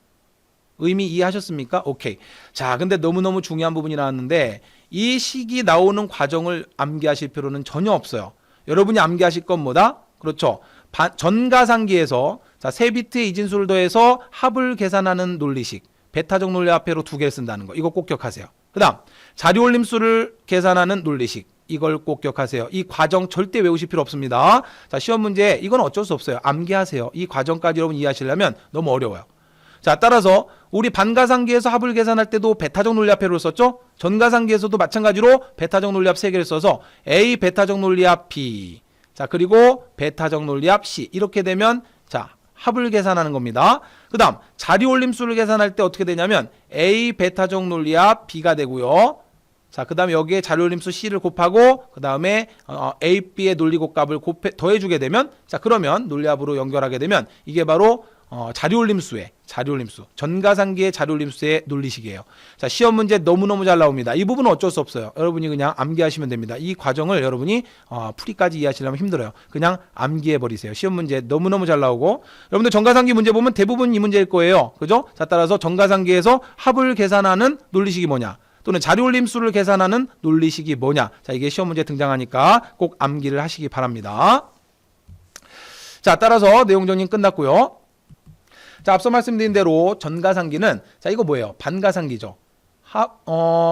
의미 이해하셨습니까? 오케이. 자, 근데 너무너무 중요한 부분이 나왔는데 이 식이 나오는 과정을 암기하실 필요는 전혀 없어요. 여러분이 암기하실 건 뭐다? 그렇죠. 전가상기에서 자, 3비트의 이진수를 더해서 합을 계산하는 논리식, 베타적 논리 화폐로 2개를 쓴다는 거. 이거 꼭 기억하세요. 그 다음 자리올림수를 계산하는 논리식, 이걸 꼭 기억하세요. 이 과정 절대 외우실 필요 없습니다. 자, 시험 문제 이건 어쩔 수 없어요. 암기하세요. 이 과정까지 여러분 이해하시려면 너무 어려워요. 자, 따라서 우리 반가상기에서 합을 계산할 때도 베타적 논리합표를 썼죠. 전가상기에서도 마찬가지로 베타적 논리합 3개를 써서 A 베타적 논리합 B, 자, 그리고 베타적 논리합 C, 이렇게 되면 자, 합을 계산하는 겁니다. 그 다음 자리올림수를 계산할 때 어떻게 되냐면 A 베타적 논리합 B가 되고요. 자, 그 다음에 여기에 자리올림수 C를 곱하고 그 다음에 A, B의 논리곱값을 더해주게 되면 자, 그러면 논리합으로 연결하게 되면 이게 바로 자리올림수의 전가상기의 자리올림수의 논리식이에요. 자, 시험 문제 너무너무 잘 나옵니다. 이 부분은 어쩔 수 없어요. 여러분이 그냥 암기하시면 됩니다. 이 과정을 여러분이 풀이까지 이해하시려면 힘들어요. 그냥 암기해버리세요. 시험 문제 너무너무 잘 나오고 여러분들 전가상기 문제 보면 대부분 이 문제일 거예요. 그죠? 자, 따라서 전가상기에서 합을 계산하는 논리식이 뭐냐, 또는 자리올림수를 계산하는 논리식이 뭐냐, 자, 이게 시험 문제에 등장하니까 꼭 암기를 하시기 바랍니다. 자, 따라서 내용 정리 끝났고요. 자, 앞서 말씀드린 대로 전가상기는 자, 이거 뭐예요? 반가상기죠.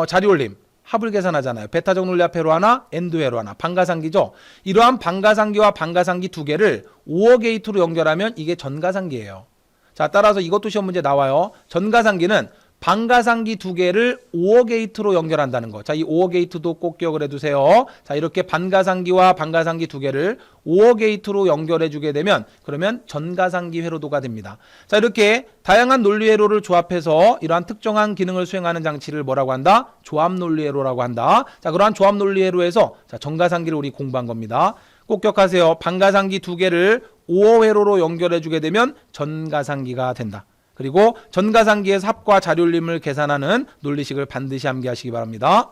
자리올림 합을 계산하잖아요. 베타적 논리합회로 하나, 엔드회로 하나. 반가상기죠. 이러한 반가상기와 반가상기 2개를 5어 게이트로 연결하면 이게 전가상기예요. 자, 따라서 이것도 시험 문제 나와요. 전가상기는 반가상기 2개를 5어 게이트로 연결한다는 거. 자, 이 5어 게이트도 꼭 기억을 해두세요. 자, 이렇게 반가상기와 반가상기 2개를 5어 게이트로 연결해 주게 되면 그러면 전가상기 회로도가 됩니다. 자, 이렇게 다양한 논리 회로를 조합해서 이러한 특정한 기능을 수행하는 장치를 뭐라고 한다? 조합 논리 회로라고 한다. 자, 그러한 조합 논리 회로에서 자, 전가상기를 우리 공부한 겁니다. 꼭 기억하세요. 반가상기 2개를 5어 회로로 연결해 주게 되면 전가상기가 된다. 그리고 전가상기에서 합과 자리올림을 계산하는 논리식을 반드시 암기하시기 바랍니다.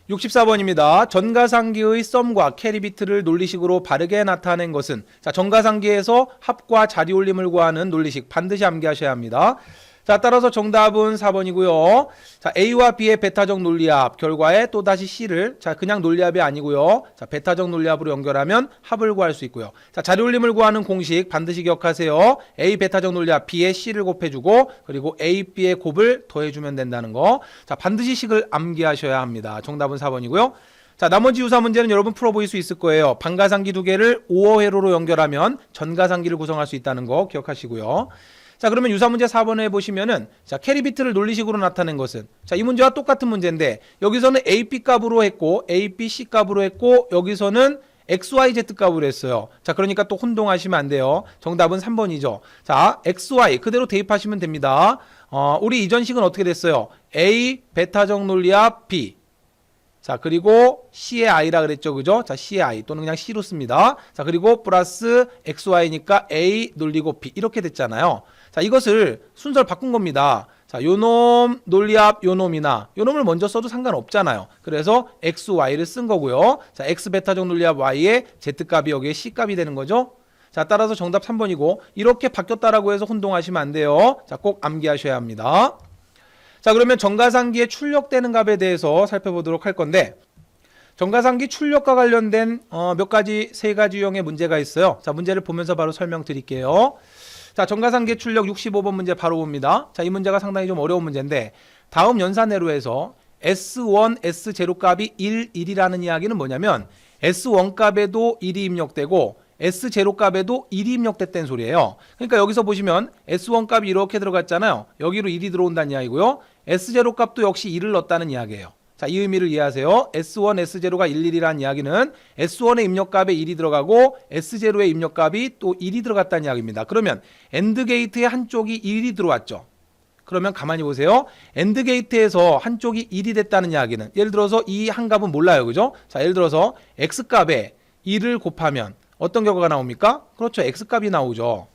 64번입니다. 전가상기의 썸과 캐리비트를 논리식으로 바르게 나타낸 것은 자, 전가상기에서 합과 자리올림을 구하는 논리식 반드시 암기하셔야 합니다. 자, 따라서 정답은 4번이고요. 자, A와 B의 베타적 논리합 결과에 또다시 C를 자, 그냥 논리합이 아니고요. 자, 베타적 논리합으로 연결하면 합을 구할 수 있고요. 자, 자리올림을 구하는 공식 반드시 기억하세요. A 베타적 논리합 B에 C를 곱해주고 그리고 A, B의 곱을 더해주면 된다는 거. 자, 반드시 식을 암기하셔야 합니다. 정답은 4번이고요. 자, 나머지 유사 문제는 여러분 풀어보일 수 있을 거예요. 반가상기 2개를 5어 회로로 연결하면 전가상기를 구성할 수 있다는 거 기억하시고요. 자, 그러면 유사 문제 4번에 보시면은 자, 캐리비트를 논리식으로 나타낸 것은 자, 이 문제와 똑같은 문제인데 여기서는 A, B 값으로 했고 A, B, C 값으로 했고 여기서는 XYZ 값으로 했어요. 자, 그러니까 또 혼동하시면 안 돼요. 정답은 3번이죠. 자, XY 그대로 대입하시면 됩니다. 우리 이전식은 어떻게 됐어요? A 베타적 논리합 B. 자, 그리고 C의 I라 그랬죠. 그죠? 자, C의 I 또는 그냥 C로 씁니다. 자, 그리고 플러스 XY니까 A 놀리고 B 이렇게 됐잖아요. 자, 이것을 순서를 바꾼 겁니다. 자, 요놈 논리합 요놈이나 요놈을 먼저 써도 상관없잖아요. 그래서 XY를 쓴 거고요. 자, X 베타적 논리합 Y의 Z값이 여기에 C값이 되는 거죠. 자, 따라서 정답 3번이고 이렇게 바뀌었다라고 해서 혼동하시면 안 돼요. 자, 꼭 암기하셔야 합니다. 자, 그러면 정가상기에 출력되는 값에 대해서 살펴보도록 할 건데 정가상기 출력과 관련된 세 가지 유형의 문제가 있어요. 자, 문제를 보면서 바로 설명드릴게요. 자, 정가상기 출력 65번 문제 바로 봅니다. 자, 이 문제가 상당히 좀 어려운 문제인데 다음 연산회로에서 S1, S0 값이 1, 1이라는 이야기는 뭐냐면 S1 값에도 1이 입력되고 S0 값에도 1이 입력됐다는 소리예요. 그러니까 여기서 보시면 S1 값이 이렇게 들어갔잖아요. 여기로 1이 들어온다는 이야기고요. S0 값도 역시 1을 넣었다는 이야기예요. 자, 이 의미를 이해하세요. S1, S0가 1, 1이라는 이야기는 S1의 입력값에 1이 들어가고 S0의 입력값이 또 1이 들어갔다는 이야기입니다. 그러면 AND 게이트의 한쪽이 1이 들어왔죠. 그러면 가만히 보세요. AND 게이트에서 한쪽이 1이 됐다는 이야기는 예를 들어서 이 한 값은 몰라요. 그죠? 자, 예를 들어서 X값에 1을 곱하면 어떤 결과가 나옵니까? 그렇죠. X값이 나오죠.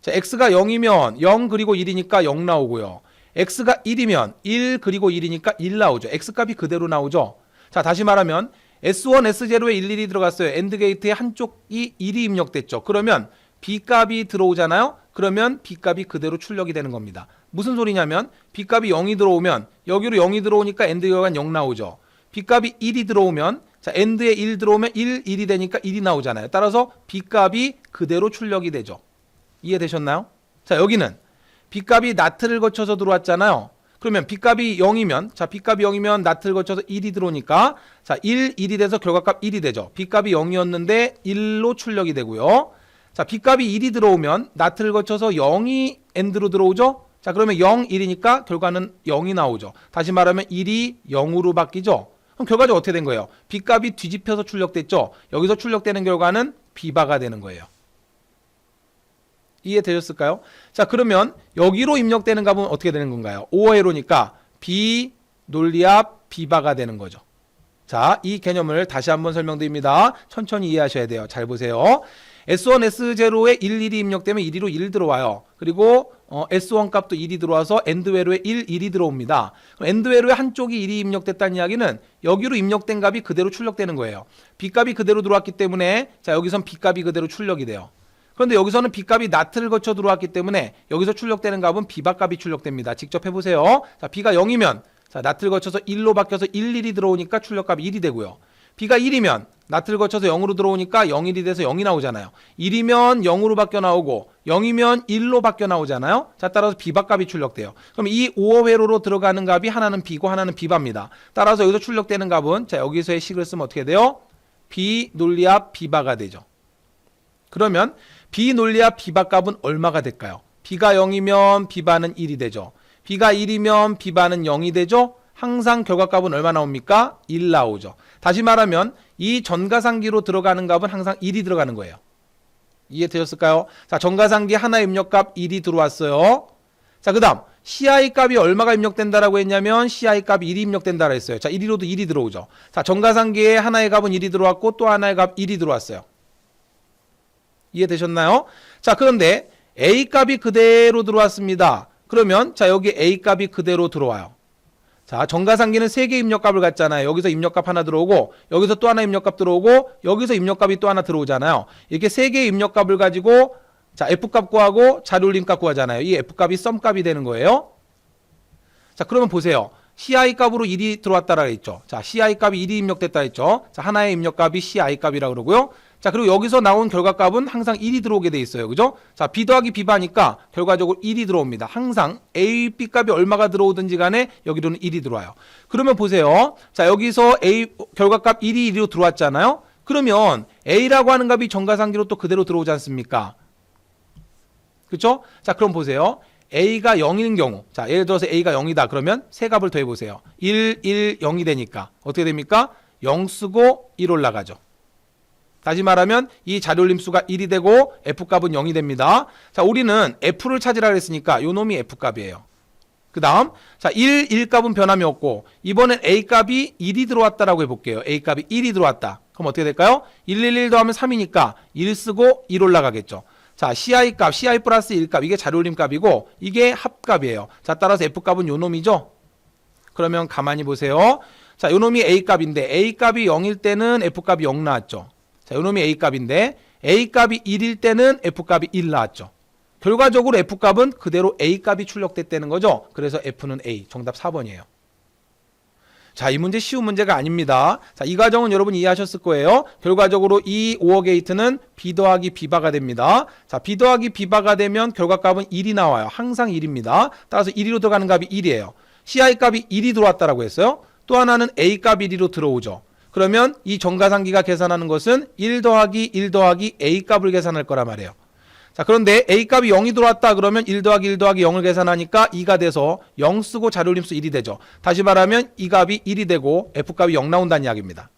자, X가 0이면 0 그리고 1이니까 0 나오고요. X가 1이면 1 그리고 1이니까 1 나오죠. X값이 그대로 나오죠. 자, 다시 말하면 S1, S0에 11이 들어갔어요. AND 게이트에 한쪽이 1이 입력됐죠. 그러면 B값이 들어오잖아요. 그러면 B값이 그대로 출력이 되는 겁니다. 무슨 소리냐면 B값이 0이 들어오면 여기로 0이 들어오니까 AND 결과는 0 나오죠. B값이 1이 들어오면 자, AND에 1 들어오면 1, 1이 되니까 1이 나오잖아요. 따라서 B값이 그대로 출력이 되죠. 이해되셨나요? 자, 여기는 B값이 나트를 거쳐서 들어왔잖아요. 그러면 B값이 0이면 자, B값이 0이면 나트를 거쳐서 1이 들어오니까 자, 1, 1이 돼서 결과값 1이 되죠. B값이 0이었는데 1로 출력이 되고요. 자, B값이 1이 들어오면 나트를 거쳐서 0이 AND로 들어오죠. 자, 그러면 0, 1이니까 결과는 0이 나오죠. 다시 말하면 1이 0으로 바뀌죠. 그럼 결과적으로 어떻게 된 거예요? B값이 뒤집혀서 출력됐죠. 여기서 출력되는 결과는 B바가 되는 거예요. 이해되셨을까요? 자, 그러면 여기로 입력되는 값은 어떻게 되는 건가요? 5회로니까 B 논리합 B바가 되는 거죠. 자, 이 개념을 다시 한번 설명드립니다. 천천히 이해하셔야 돼요. 잘 보세요. S1, S0에 1, 1이 입력되면 1로 1 들어와요. 그리고 S1 값도 1이 들어와서 AND 회로에 1, 1이 들어옵니다. 그럼 AND 회로에 한쪽이 1이 입력됐다는 이야기는 여기로 입력된 값이 그대로 출력되는 거예요. B값이 그대로 들어왔기 때문에 자, 여기선 B값이 그대로 출력이 돼요. 그런데 여기서는 B값이 나트를 거쳐 들어왔기 때문에 여기서 출력되는 값은 B바 값이 출력됩니다. 직접 해보세요. 자, B가 0이면 자, 나트를 거쳐서 1로 바뀌어서 1, 1이 들어오니까 출력값이 1이 되고요. B가 1이면 나트를 거쳐서 0으로 들어오니까 0, 1이 돼서 0이 나오잖아요. 1이면 0으로 바뀌어 나오고 0이면 1로 바뀌어 나오잖아요. 자, 따라서 B바 값이 출력돼요. 그럼 이 5호 회로로 들어가는 값이 하나는 B고 하나는 B바입니다. 따라서 여기서 출력되는 값은 자, 여기서의 식을 쓰면 어떻게 돼요? B 논리합 B바가 되죠. 그러면 B 논리합 B바 값은 얼마가 될까요? B가 0이면 B바는 1이 되죠. B가 1이면 B바는 0이 되죠. 항상 결과값은 얼마 나옵니까? 1 나오죠. 다시 말하면 이 전가상기로 들어가는 값은 항상 1이 들어가는 거예요. 이해되셨을까요? 자, 전가상기 하나 입력값 1이 들어왔어요. 자, 그 다음 CI 값이 얼마가 입력된다라고 했냐면 CI 값이 1이 입력된다라 했어요. 자, 1위로도 1이 들어오죠. 자, 전가상기에 하나의 값은 1이 들어왔고 또 하나의 값 1이 들어왔어요. 이해되셨나요? 자, 그런데 A 값이 그대로 들어왔습니다. 그러면 자, 여기 A 값이 그대로 들어와요. 자, 전가상기는 3개 입력값을 갖잖아요. 여기서 입력값 하나 들어오고 여기서 또 하나 입력값 들어오고 여기서 입력값이 또 하나 들어오잖아요. 이렇게 3개의 입력값을 가지고 자, F값 구하고 자료올림값 구하잖아요. 이 F값이 썸값이 되는 거예요. 자, 그러면 보세요. CI 값으로 1이 들어왔다라 했죠. 자, CI 값이 1이 입력됐다 했죠. 자, 하나의 입력값이 CI 값이라고 그러고요. 자, 그리고 여기서 나온 결과값은 항상 1이 들어오게 돼 있어요. 그죠? 자, B 더하기 B바니까 결과적으로 1이 들어옵니다. 항상 A, B 값이 얼마가 들어오든지 간에 여기로는 1이 들어와요. 그러면 보세요. 자, 여기서 A 결과값 1이 1로 들어왔잖아요. 그러면 A라고 하는 값이 전가상기로 또 그대로 들어오지 않습니까? 그렇죠? 자, 그럼 보세요. A가 0인 경우, 자, 예를 들어서 A가 0이다. 그러면 세 값을 더해보세요. 1, 1, 0이 되니까 어떻게 됩니까? 0 쓰고 1 올라가죠. 다시 말하면 이 자료림수가 1이 되고 F값은 0이 됩니다. 자, 우리는 F를 찾으라 그랬으니까 요 놈이 F값이에요. 그 다음, 자, 1값은 변함이 없고, 이번엔 A값이 1이 들어왔다라고 해볼게요. A값이 1이 들어왔다. 그럼 어떻게 될까요? 111 더하면 3이니까 1 쓰고 1 올라가겠죠. 자, CI값, CI 플러스 1값, 이게 자료림 값이고, 이게 합값이에요. 자, 따라서 F값은 요 놈이죠? 그러면 가만히 보세요. 자, 요 놈이 A값인데, A값이 0일 때는 F값이 0 나왔죠. 자, 요 놈이 A값인데, A값이 1일 때는 F값이 1 나왔죠. 결과적으로 F값은 그대로 A값이 출력됐다는 거죠. 그래서 F는 A. 정답 4번이에요. 자, 이 문제 쉬운 문제가 아닙니다. 자, 이 과정은 여러분 이해하셨을 거예요. 결과적으로 이 오어 게이트는 B 더하기 B바가 됩니다. 자, B 더하기 B바가 되면 결과값은 1이 나와요. 항상 1입니다. 따라서 1위로 들어가는 값이 1이에요. CI 값이 1이 들어왔다라고 했어요. 또 하나는 A 값 1위로 들어오죠. 그러면 이 정가상기가 계산하는 것은 1 더하기 1 더하기 A 값을 계산할 거란 말이에요. 자, 그런데 A값이 0이 들어왔다 그러면 1 더하기 1 더하기 0을 계산하니까 2가 돼서 0 쓰고 자료림수 1이 되죠. 다시 말하면 이 값이 1이 되고 F값이 0 나온다는 이야기입니다.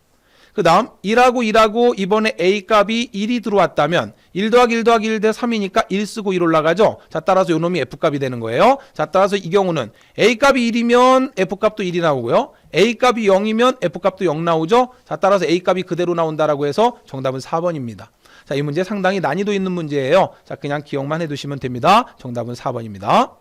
그 다음 1하고 이번에 A값이 1이 들어왔다면 1 더하기 1 더하기 1 대 3이니까 1 쓰고 1 올라가죠. 자, 따라서 요 놈이 F값이 되는 거예요. 자, 따라서 이 경우는 A값이 1이면 F값도 1이 나오고요. A값이 0이면 F값도 0 나오죠. 자, 따라서 A값이 그대로 나온다라고 해서 정답은 4번입니다. 자, 이 문제 상당히 난이도 있는 문제예요. 자, 그냥 기억만 해두시면 됩니다. 정답은 4번입니다.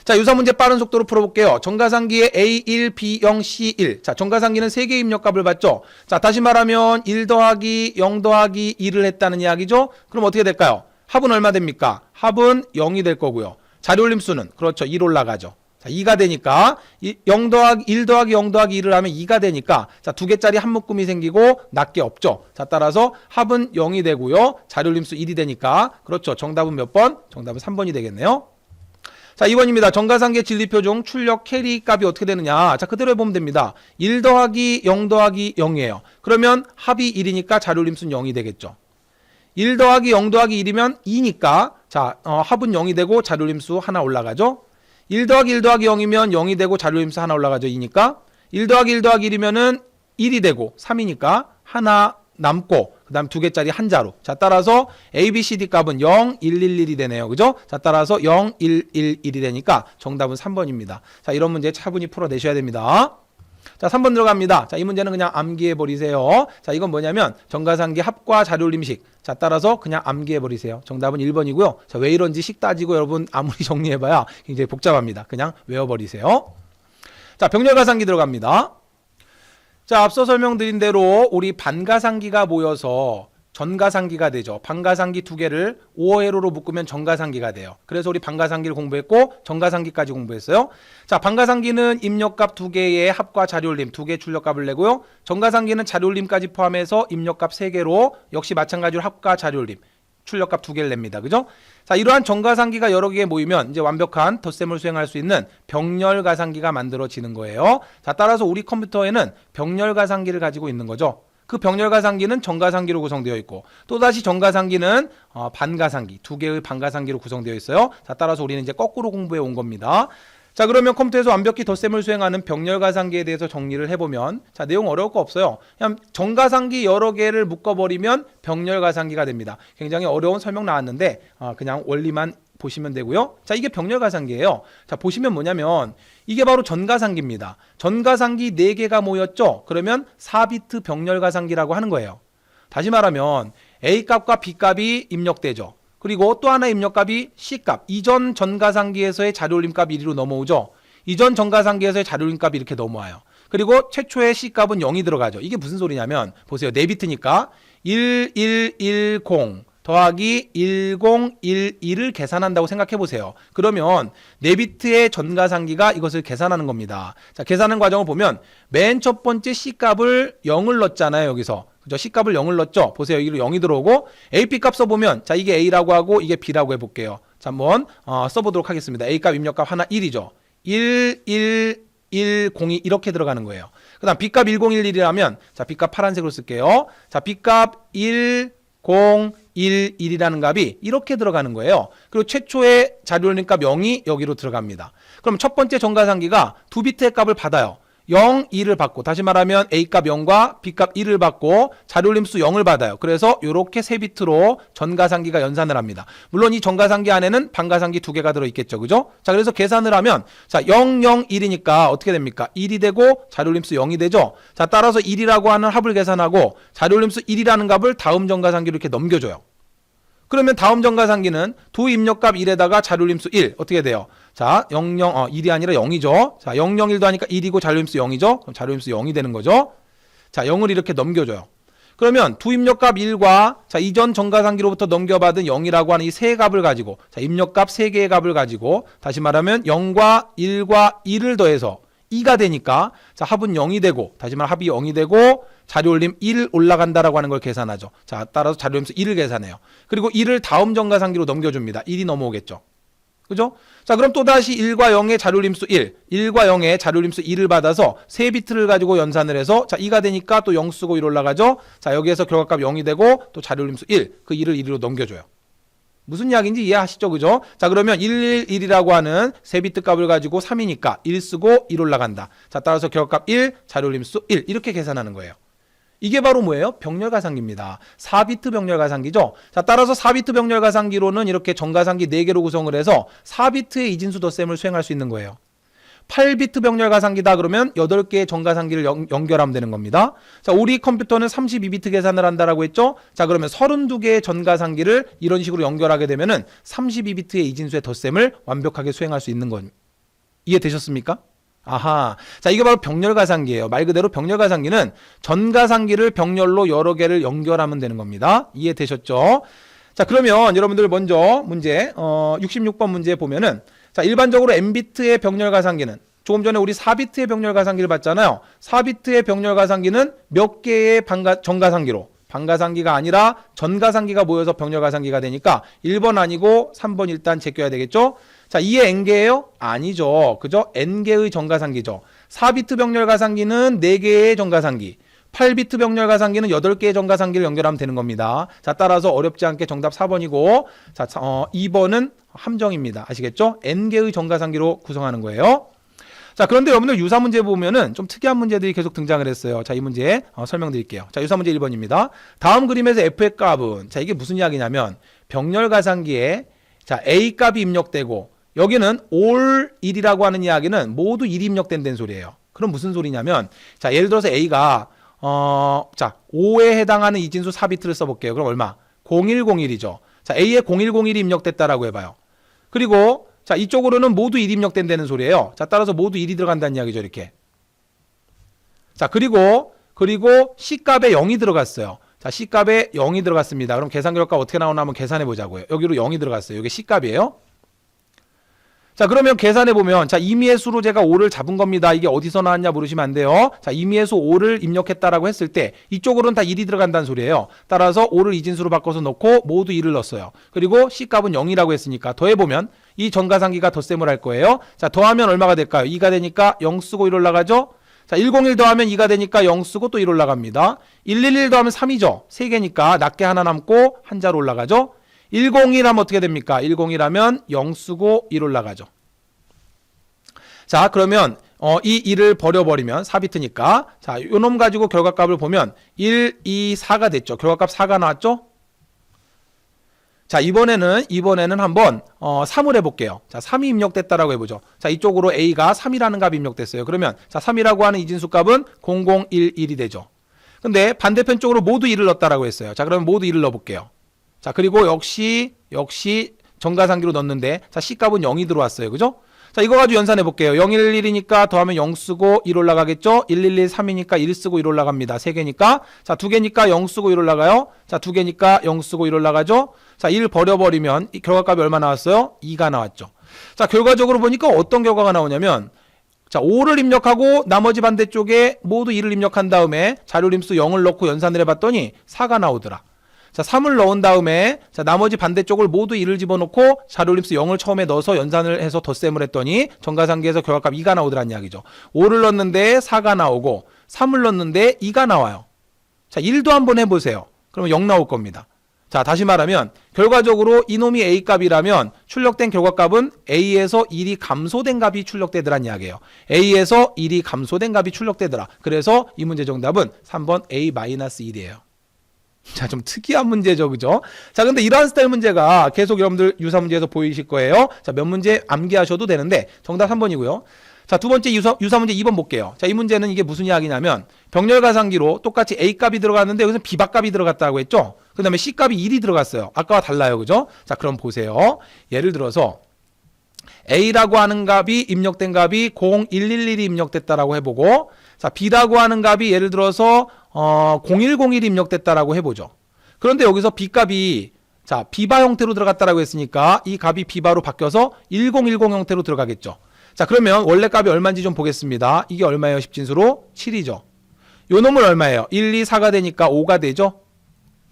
자, 유사 문제 빠른 속도로 풀어볼게요. 정가상기의 A1, B0, C1. 자, 정가상기는 3개의 입력값을 받죠. 자, 다시 말하면 1 더하기 0 더하기 1을 했다는 이야기죠. 그럼 어떻게 될까요? 합은 얼마 됩니까? 합은 0이 될 거고요. 자료림수는 그렇죠. 1 올라가죠. 자, 2가 되니까 1 더하기 0 더하기 1을 하면 2가 되니까 자, 2개짜리 한 묶음이 생기고 낱개 없죠. 자, 따라서 합은 0이 되고요. 자료림수 1이 되니까 그렇죠. 정답은 몇 번? 정답은 3번이 되겠네요. 자, 2번입니다. 정가상계 진리표 중 출력 캐리 값이 어떻게 되느냐. 자, 그대로 해보면 됩니다. 1 더하기 0 더하기 0이에요. 그러면 합이 1이니까 자료림수는 0이 되겠죠. 1 더하기 0 더하기 1이면 2니까 자, 합은 0이 되고 자료림수 하나 올라가죠. 1 더하기 1 더하기 0이면 0이 되고 자료림수 하나 올라가죠. 2니까 1 더하기 1 더하기 1이면은 1이 되고 3이니까 하나 남고 그 다음 2개짜리 한자로. 자, 따라서 A, B, C, D 값은 0, 1, 1, 1이 되네요. 그죠? 자, 따라서 0, 1, 1, 1이 되니까 정답은 3번입니다. 자, 이런 문제 차분히 풀어내셔야 됩니다. 자, 3번 들어갑니다. 자, 이 문제는 그냥 암기해버리세요. 자, 이건 뭐냐면 정가상기 합과 자료림식. 자, 따라서 그냥 암기해버리세요. 정답은 1번이고요. 자, 왜 이런지 식 따지고 여러분 아무리 정리해봐야 굉장히 복잡합니다. 그냥 외워버리세요. 자, 병렬가상기 들어갑니다. 자, 앞서 설명드린 대로 우리 반가상기가 모여서 전가상기가 되죠. 반가상기 2개를 5회로로 묶으면 전가상기가 돼요. 그래서 우리 반가상기를 공부했고 전가상기까지 공부했어요. 자, 반가상기는 입력값 2개의 합과 자료림 2개 출력값을 내고요. 전가상기는 자료림까지 포함해서 입력값 3개로 역시 마찬가지로 합과 자료림 출력값 2개를 냅니다. 그죠? 자, 이러한 정가상기가 여러 개 모이면 이제 완벽한 덧셈을 수행할 수 있는 병렬가상기가 만들어지는 거예요. 자, 따라서 우리 컴퓨터에는 병렬가상기를 가지고 있는 거죠. 그 병렬가상기는 정가상기로 구성되어 있고 또다시 정가상기는 반가상기, 2개의 반가상기로 구성되어 있어요. 자, 따라서 우리는 이제 거꾸로 공부해 온 겁니다. 자, 그러면 컴퓨터에서 완벽히 덧셈을 수행하는 병렬가상기에 대해서 정리를 해보면 자, 내용 어려울 거 없어요. 그냥 정가상기 여러 개를 묶어버리면 병렬가상기가 됩니다. 굉장히 어려운 설명 나왔는데 그냥 원리만 보시면 되고요. 자, 이게 병렬가상기예요. 자, 보시면 뭐냐면 이게 바로 전가상기입니다. 전가상기 4개가 모였죠. 그러면 4비트 병렬가상기라고 하는 거예요. 다시 말하면 A값과 B값이 입력되죠. 그리고 또 하나 입력값이 C값. 이전 전가상기에서의 자료림값 1위로 넘어오죠. 이전 전가상기에서의 자료림값이 이렇게 넘어와요. 그리고 최초의 C값은 0이 들어가죠. 이게 무슨 소리냐면 보세요. 4비트니까 1110 더하기 1011을 계산한다고 생각해 보세요. 그러면 4비트의 전가상기가 이것을 계산하는 겁니다. 자, 계산하는 과정을 보면 맨 첫 번째 C값을 0을 넣었잖아요. 여기서. 그죠? C값을 0을 넣었죠. 보세요. 여기로 0이 들어오고 AP 값 써보면 자, 이게 A라고 하고 이게 B라고 해볼게요. 자, 한번 써보도록 하겠습니다. A값 입력값 하나 1이죠. 1110이 이렇게 들어가는 거예요. 그 다음 B값 1011이라면 자, B값 파란색으로 쓸게요. 자, B값 1011이라는 값이 이렇게 들어가는 거예요. 그리고 최초의 자료림값 0이 여기로 들어갑니다. 그럼 첫 번째 정가상기가 2비트의 값을 받아요. 0, 2를 받고, 다시 말하면 A값 0과 B값 1을 받고 자료림수 0을 받아요. 그래서 이렇게 세 비트로 전가상기가 연산을 합니다. 물론 이 전가상기 안에는 반가상기 두 개가 들어있겠죠. 그죠? 자, 그래서 계산을 하면 자 0, 0, 1이니까 어떻게 됩니까? 1이 되고 자료림수 0이 되죠. 자, 따라서 1이라고 하는 합을 계산하고 자료림수 1이라는 값을 다음 전가상기로 이렇게 넘겨줘요. 그러면 다음 전가상기는 두 입력값 1에다가 자료림수 1 어떻게 돼요? 자, 0, 0, 1이 아니라 0이죠. 자, 0, 0, 1도 하니까 1이고 자료림수 0이죠. 그럼 자료림수 0이 되는 거죠. 자, 0을 이렇게 넘겨줘요. 그러면 두 입력값 1과 자, 이전 전가상기로부터 넘겨받은 0이라고 하는 이 세 값을 가지고 자, 입력값 3개의 값을 가지고 다시 말하면 0과 1과 1을 더해서 2가 되니까 자, 합은 0이 되고 다시 말하면 합이 0이 되고 자료올림 1 올라간다라고 하는 걸 계산하죠. 자, 따라서 자료올림수 1을 계산해요. 그리고 1을 다음 전가상기로 넘겨줍니다. 1이 넘어오겠죠. 그죠? 자, 그럼 또다시 1과 0의 자료림수 1, 1과 0의 자료림수 1을 받아서 세 비트를 가지고 연산을 해서 자, 2가 되니까 또 0 쓰고 1 올라가죠. 자, 여기에서 결과값 0이 되고 또 자료림수 1, 그 1을 1로 넘겨줘요. 무슨 이야기인지 이해하시죠? 그죠? 자, 그러면 111이라고 하는 세 비트 값을 가지고 3이니까 1 쓰고 1 올라간다. 자, 따라서 결과값 1, 자료림수 1 이렇게 계산하는 거예요. 이게 바로 뭐예요? 병렬가상기입니다. 4비트 병렬가상기죠. 자, 따라서 4비트 병렬가상기로는 이렇게 전가상기 4개로 구성을 해서 4비트의 이진수 덧셈을 수행할 수 있는 거예요. 8비트 병렬가상기다 그러면 8개의 전가상기를 연결하면 되는 겁니다. 자, 우리 컴퓨터는 32비트 계산을 한다라고 했죠. 자, 그러면 32개의 전가상기를 이런 식으로 연결하게 되면은 32비트의 이진수의 덧셈을 완벽하게 수행할 수 있는 건 이해되셨습니까? 아하. 자, 이게 바로 병렬가상기예요. 말 그대로 병렬가상기는 전가상기를 병렬로 여러 개를 연결하면 되는 겁니다. 이해되셨죠? 자, 그러면 여러분들 먼저 문제 66번 문제 보면은 자, 일반적으로 n비트의 병렬가상기는 조금 전에 우리 4비트의 병렬가상기를 봤잖아요. 4비트의 병렬가상기는 몇 개의 전가상기로 반가상기가 아니라 전가상기가 모여서 병렬가상기가 되니까 1번 아니고 3번 일단 제껴야 되겠죠? 자, 2의 n개예요? 아니죠. 그죠? n개의 전가상기죠. 4비트 병렬가상기는 4개의 전가상기. 8비트 병렬가상기는 8개의 전가상기를 연결하면 되는 겁니다. 자, 따라서 어렵지 않게 정답 4번이고 자, 2번은 함정입니다. 아시겠죠? n개의 전가상기로 구성하는 거예요. 자, 그런데 여러분들 유사 문제 보면은 좀 특이한 문제들이 계속 등장을 했어요. 자, 이 문제 설명드릴게요. 자, 유사 문제 1번입니다. 다음 그림에서 f의 값은 자, 이게 무슨 이야기냐면 병렬가상기에 자, a 값이 입력되고 여기는 all 1이라고 하는 이야기는 모두 1이 입력된다는 소리예요. 그럼 무슨 소리냐면 자, 예를 들어서 a가 자, 5에 해당하는 이진수 4비트를 써볼게요. 그럼 얼마? 0101이죠. 자, A에 0101이 입력됐다라고 해봐요. 그리고 자, 이쪽으로는 모두 1이 입력된다는 소리예요. 자, 따라서 모두 1이 들어간다는 이야기죠. 이렇게. 자, 그리고 C값에 0이 들어갔어요. 자, C값에 0이 들어갔습니다. 그럼 계산 결과 어떻게 나오나 한번 계산해 보자고요. 여기로 0이 들어갔어요. 이게 C값이에요. 자, 그러면 계산해보면 자, 임의의 수로 제가 5를 잡은 겁니다. 이게 어디서 나왔냐 물으시면 안 돼요. 자, 임의의 수 5를 입력했다라고 했을 때 이쪽으로는 다 1이 들어간다는 소리예요. 따라서 5를 이진수로 바꿔서 넣고 모두 1을 넣었어요. 그리고 C값은 0이라고 했으니까 더해보면 이 전가상기가 덧셈을 할 거예요. 자, 더하면 얼마가 될까요? 2가 되니까 0 쓰고 1 올라가죠. 자, 101 더하면 2가 되니까 0 쓰고 또 1 올라갑니다. 111 더하면 3이죠. 3개니까 낮게 하나 남고 한자로 올라가죠. 101 하면 어떻게 됩니까? 101 하면 0 쓰고 1 올라가죠. 자, 그러면 이 1을 버려버리면 4비트니까 자, 요놈 가지고 결과값을 보면 1, 2, 4가 됐죠. 결과값 4가 나왔죠? 자, 이번에는 한번 3을 해볼게요. 자, 3이 입력됐다라고 해보죠. 자, 이쪽으로 A가 3이라는 값이 입력됐어요. 그러면 자, 3이라고 하는 이진수 값은 0011이 되죠. 근데 반대편 쪽으로 모두 1을 넣었다라고 했어요. 자, 그러면 모두 1을 넣어볼게요. 자, 그리고 역시 전가상기로 넣었는데 자, C값은 0이 들어왔어요. 그죠? 자, 이거 가지고 연산해 볼게요. 011이니까 더하면 0 쓰고 1 올라가겠죠? 111 3이니까 1 쓰고 1 올라갑니다. 3개니까. 자, 2개니까 0 쓰고 1 올라가요. 자, 2개니까 0 쓰고 1 올라가죠? 자, 1 버려버리면 이 결과값이 얼마 나왔어요? 2가 나왔죠. 자, 결과적으로 보니까 어떤 결과가 나오냐면 자, 5를 입력하고 나머지 반대쪽에 모두 1을 입력한 다음에 자료림수 0을 넣고 연산을 해봤더니 4가 나오더라. 자, 3을 넣은 다음에 자, 나머지 반대쪽을 모두 1을 집어넣고 자료림수 0을 처음에 넣어서 연산을 해서 덧셈을 했더니 전가상기에서 결과값 2가 나오더라는 이야기죠. 5를 넣었는데 4가 나오고 3을 넣었는데 2가 나와요. 자, 1도 한번 해보세요. 그러면 0 나올 겁니다. 자, 다시 말하면 결과적으로 이놈이 A값이라면 출력된 결과값은 A에서 1이 감소된 값이 출력되더란 이야기예요. A에서 1이 감소된 값이 출력되더라. 그래서 이 문제 정답은 3번 A-1이에요. 자, 좀 특이한 문제죠, 그죠? 자, 근데 이러한 스타일 문제가 계속 여러분들 유사 문제에서 보이실 거예요. 자, 몇 문제 암기하셔도 되는데 정답 3번이고요. 자, 두 번째 유사 문제 2번 볼게요. 자, 이 문제는 이게 무슨 이야기냐면 병렬가상기로 똑같이 A값이 들어갔는데 여기서 B값이 들어갔다고 했죠? 그 다음에 C값이 1이 들어갔어요. 아까와 달라요, 그죠? 자, 그럼 보세요. 예를 들어서 A라고 하는 값이 입력된 값이 0111이 입력됐다라고 해보고, 자, B라고 하는 값이 예를 들어서 0101이 입력됐다라고 해보죠. 그런데 여기서 B값이 자, B바 형태로 들어갔다라고 했으니까 이 값이 B바로 바뀌어서 1010 형태로 들어가겠죠. 자, 그러면 원래 값이 얼마인지 좀 보겠습니다. 이게 얼마예요? 10진수로 7이죠. 요 놈은 얼마예요? 1, 2, 4가 되니까 5가 되죠.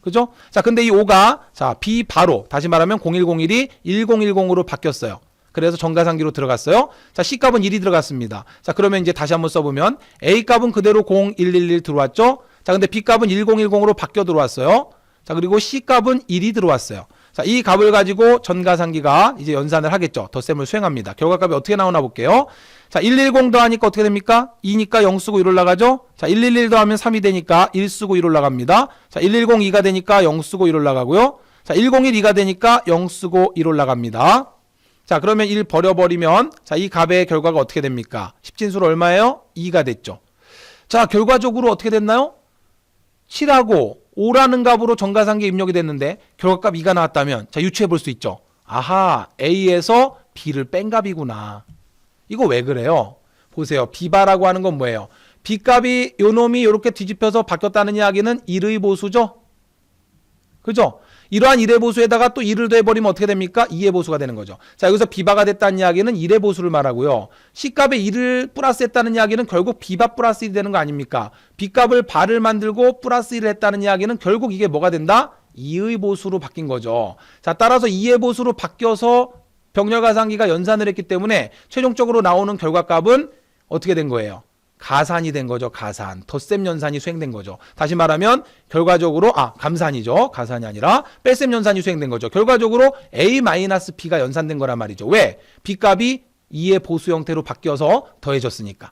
그죠? 자, 근데 이 5가 자, B바로 다시 말하면 0101이 1010으로 바뀌었어요. 그래서 정가상기로 들어갔어요. 자, C값은 1이 들어갔습니다. 자, 그러면 이제 다시 한번 써보면 A값은 그대로 0111 들어왔죠. 자, 근데 B값은 1010으로 바뀌어 들어왔어요. 자, 그리고 C값은 1이 들어왔어요. 자, 이 값을 가지고 전가상기가 이제 연산을 하겠죠. 덧셈을 수행합니다. 결과값이 어떻게 나오나 볼게요. 자, 110 더하니까 어떻게 됩니까? 2니까 0 쓰고 1 올라가죠. 자, 111 더하면 3이 되니까 1 쓰고 1 올라갑니다. 자, 110 2가 되니까 0 쓰고 1 올라가고요. 자, 101 2가 되니까 0 쓰고 1 올라갑니다. 자, 그러면 1 버려버리면 자, 이 값의 결과가 어떻게 됩니까? 10진수로 얼마예요? 2가 됐죠. 자, 결과적으로 어떻게 됐나요? 7하고 5라는 값으로 정가상기에 입력이 됐는데 결과값 2가 나왔다면 자, 유추해 볼 수 있죠. 아하, A에서 B를 뺀 값이구나. 이거 왜 그래요? 보세요. B바라고 하는 건 뭐예요? B값이 요 놈이 이렇게 뒤집혀서 바뀌었다는 이야기는 1의 보수죠? 그죠? 이러한 1의 보수에다가 또 1을 더해버리면 어떻게 됩니까? 2의 보수가 되는 거죠. 자, 여기서 B바가 됐다는 이야기는 1의 보수를 말하고요. C값에 1을 플러스했다는 이야기는 결국 B바 플러스 1이 되는 거 아닙니까? B값을 바를 만들고 플러스 1을 했다는 이야기는 결국 이게 뭐가 된다? 2의 보수로 바뀐 거죠. 자, 따라서 2의 보수로 바뀌어서 병렬가상기가 연산을 했기 때문에 최종적으로 나오는 결과값은 어떻게 된 거예요? 가산이 된 거죠. 가산. 덧셈 연산이 수행된 거죠. 다시 말하면 결과적으로 감산이죠. 가산이 아니라 뺄셈 연산이 수행된 거죠. 결과적으로 A-B가 연산된 거란 말이죠. 왜? B값이 2의 보수 형태로 바뀌어서 더해졌으니까.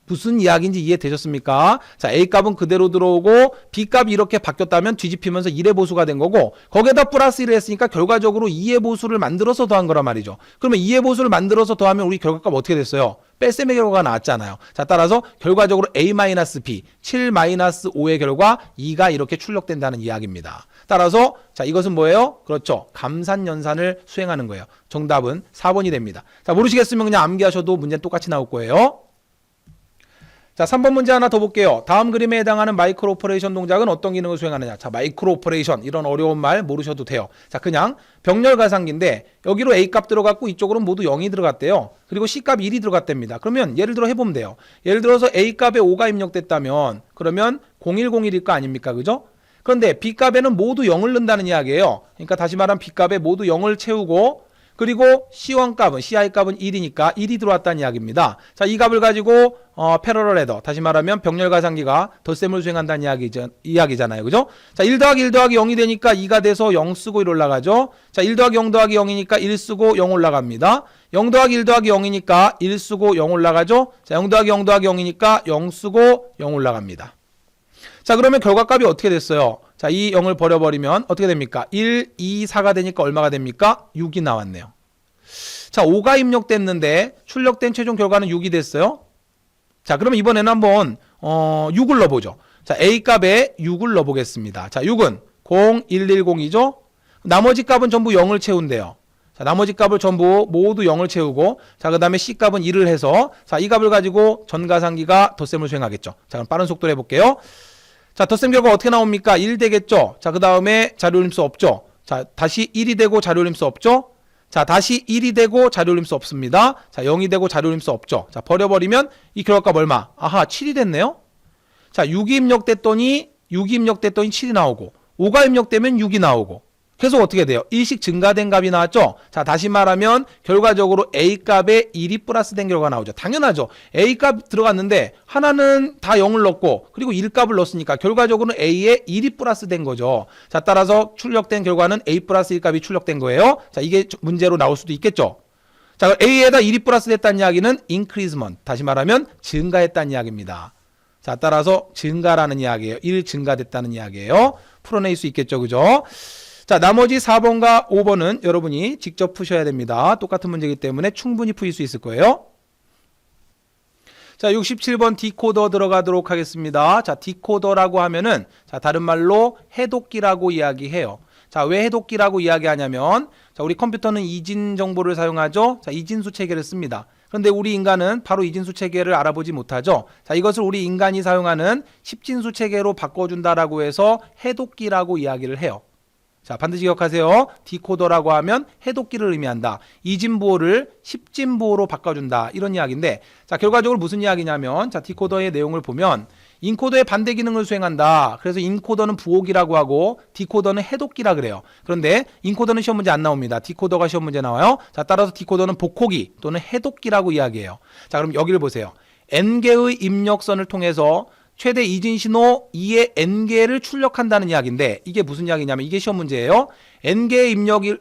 무슨 이야기인지 이해되셨습니까? 자, A값은 그대로 들어오고 B값이 이렇게 바뀌었다면 뒤집히면서 1의 보수가 된 거고 거기에다 플러스 1을 했으니까 결과적으로 2의 보수를 만들어서 더한 거란 말이죠. 그러면 2의 보수를 만들어서 더하면 우리 결과값 어떻게 됐어요? 뺄셈의 결과가 나왔잖아요. 자, 따라서 결과적으로 A-B, 7-5의 결과 2가 이렇게 출력된다는 이야기입니다. 따라서 자, 이것은 뭐예요? 그렇죠. 감산연산을 수행하는 거예요. 정답은 4번이 됩니다. 자, 모르시겠으면 그냥 암기하셔도 문제는 똑같이 나올 거예요. 자, 3번 문제 하나 더 볼게요. 다음 그림에 해당하는 마이크로 오퍼레이션 동작은 어떤 기능을 수행하느냐. 자, 마이크로 오퍼레이션 이런 어려운 말 모르셔도 돼요. 자, 그냥 병렬가상기인데 여기로 A값 들어갔고 이쪽으로는 모두 0이 들어갔대요. 그리고 C값 1이 들어갔답니다. 그러면 예를 들어 해보면 돼요. 예를 들어서 A값에 5가 입력됐다면 그러면 0101일 거 아닙니까? 그죠? 그런데 B값에는 모두 0을 넣는다는 이야기예요. 그러니까 다시 말하면 B값에 모두 0을 채우고 그리고 C1값은, CI값은 1이니까 1이 들어왔다는 이야기입니다. 자, 이 값을 가지고 패러럴 헤더, 다시 말하면 병렬가상기가 덧셈을 수행한다는 이야기잖아요. 그죠? 자, 1 더하기 1 더하기 0이 되니까 2가 돼서 0 쓰고 1 올라가죠. 자, 1 더하기 0 더하기 0이니까 1 쓰고 0 올라갑니다. 0 더하기 1 더하기 0이니까 1 쓰고 0 올라가죠. 자, 0 더하기 0 더하기 0이니까 0 쓰고 0 올라갑니다. 자, 그러면 결과값이 어떻게 됐어요? 자, 이 0을 버려버리면 어떻게 됩니까? 1, 2, 4가 되니까 얼마가 됩니까? 6이 나왔네요. 자, 5가 입력됐는데 출력된 최종 결과는 6이 됐어요. 자, 그러면 이번에는 한번 6을 넣어보죠. 자, A값에 6을 넣어보겠습니다. 자, 6은 0110이죠. 나머지 값은 전부 0을 채운대요. 자, 나머지 값을 전부 모두 0을 채우고 자, 그 다음에 C값은 1을 해서 자, 이 값을 가지고 전가상기가 덧셈을 수행하겠죠. 자, 그럼 빠른 속도로 해볼게요. 자, 덧셈 결과 어떻게 나옵니까? 1 되겠죠? 자, 그 다음에 자료림수 없죠? 자, 다시 1이 되고 자료림수 없죠? 자, 다시 1이 되고 자료림수 없습니다. 자, 0이 되고 자료림수 없죠? 자, 버려버리면 이 결과값 얼마? 아하, 7이 됐네요? 자, 6이 입력됐더니 7이 나오고 5가 입력되면 6이 나오고 계속 어떻게 돼요? 일씩 증가된 값이 나왔죠? 자, 다시 말하면 결과적으로 A 값에 1이 플러스된 결과가 나오죠. 당연하죠. A 값 들어갔는데 하나는 다 0을 넣고 그리고 1 값을 넣었으니까 결과적으로는 A에 1이 플러스된 거죠. 자, 따라서 출력된 결과는 A 플러스 1 값이 출력된 거예요. 자, 이게 문제로 나올 수도 있겠죠. 자, A에다 1이 플러스 됐다는 이야기는 increasement, 다시 말하면 증가했다는 이야기입니다. 자, 따라서 증가라는 이야기예요. 1 증가됐다는 이야기예요. 풀어낼 수 있겠죠, 그죠? 자, 나머지 4번과 5번은 여러분이 직접 푸셔야 됩니다. 똑같은 문제이기 때문에 충분히 푸실 수 있을 거예요. 자, 67번 디코더 들어가도록 하겠습니다. 자, 디코더라고 하면은, 자, 다른 말로 해독기라고 이야기해요. 자, 왜 해독기라고 이야기하냐면, 자, 우리 컴퓨터는 이진 정보를 사용하죠. 자, 이진수 체계를 씁니다. 그런데 우리 인간은 바로 이진수 체계를 알아보지 못하죠. 자, 이것을 우리 인간이 사용하는 십진수 체계로 바꿔준다라고 해서 해독기라고 이야기를 해요. 자, 반드시 기억하세요. 디코더라고 하면 해독기를 의미한다. 이진부호를 십진부호로 바꿔준다. 이런 이야기인데, 자, 결과적으로 무슨 이야기냐면, 자, 디코더의 내용을 보면 인코더의 반대 기능을 수행한다. 그래서 인코더는 부호기라고 하고 디코더는 해독기라 그래요. 그런데 인코더는 시험 문제 안 나옵니다. 디코더가 시험 문제 나와요. 자, 따라서 디코더는 복호기 또는 해독기라고 이야기해요. 자, 그럼 여기를 보세요. n개의 입력선을 통해서 최대 이진 신호 2의 n개를 출력한다는 이야기인데, 이게 무슨 이야기냐면 이게 시험 문제예요. n개의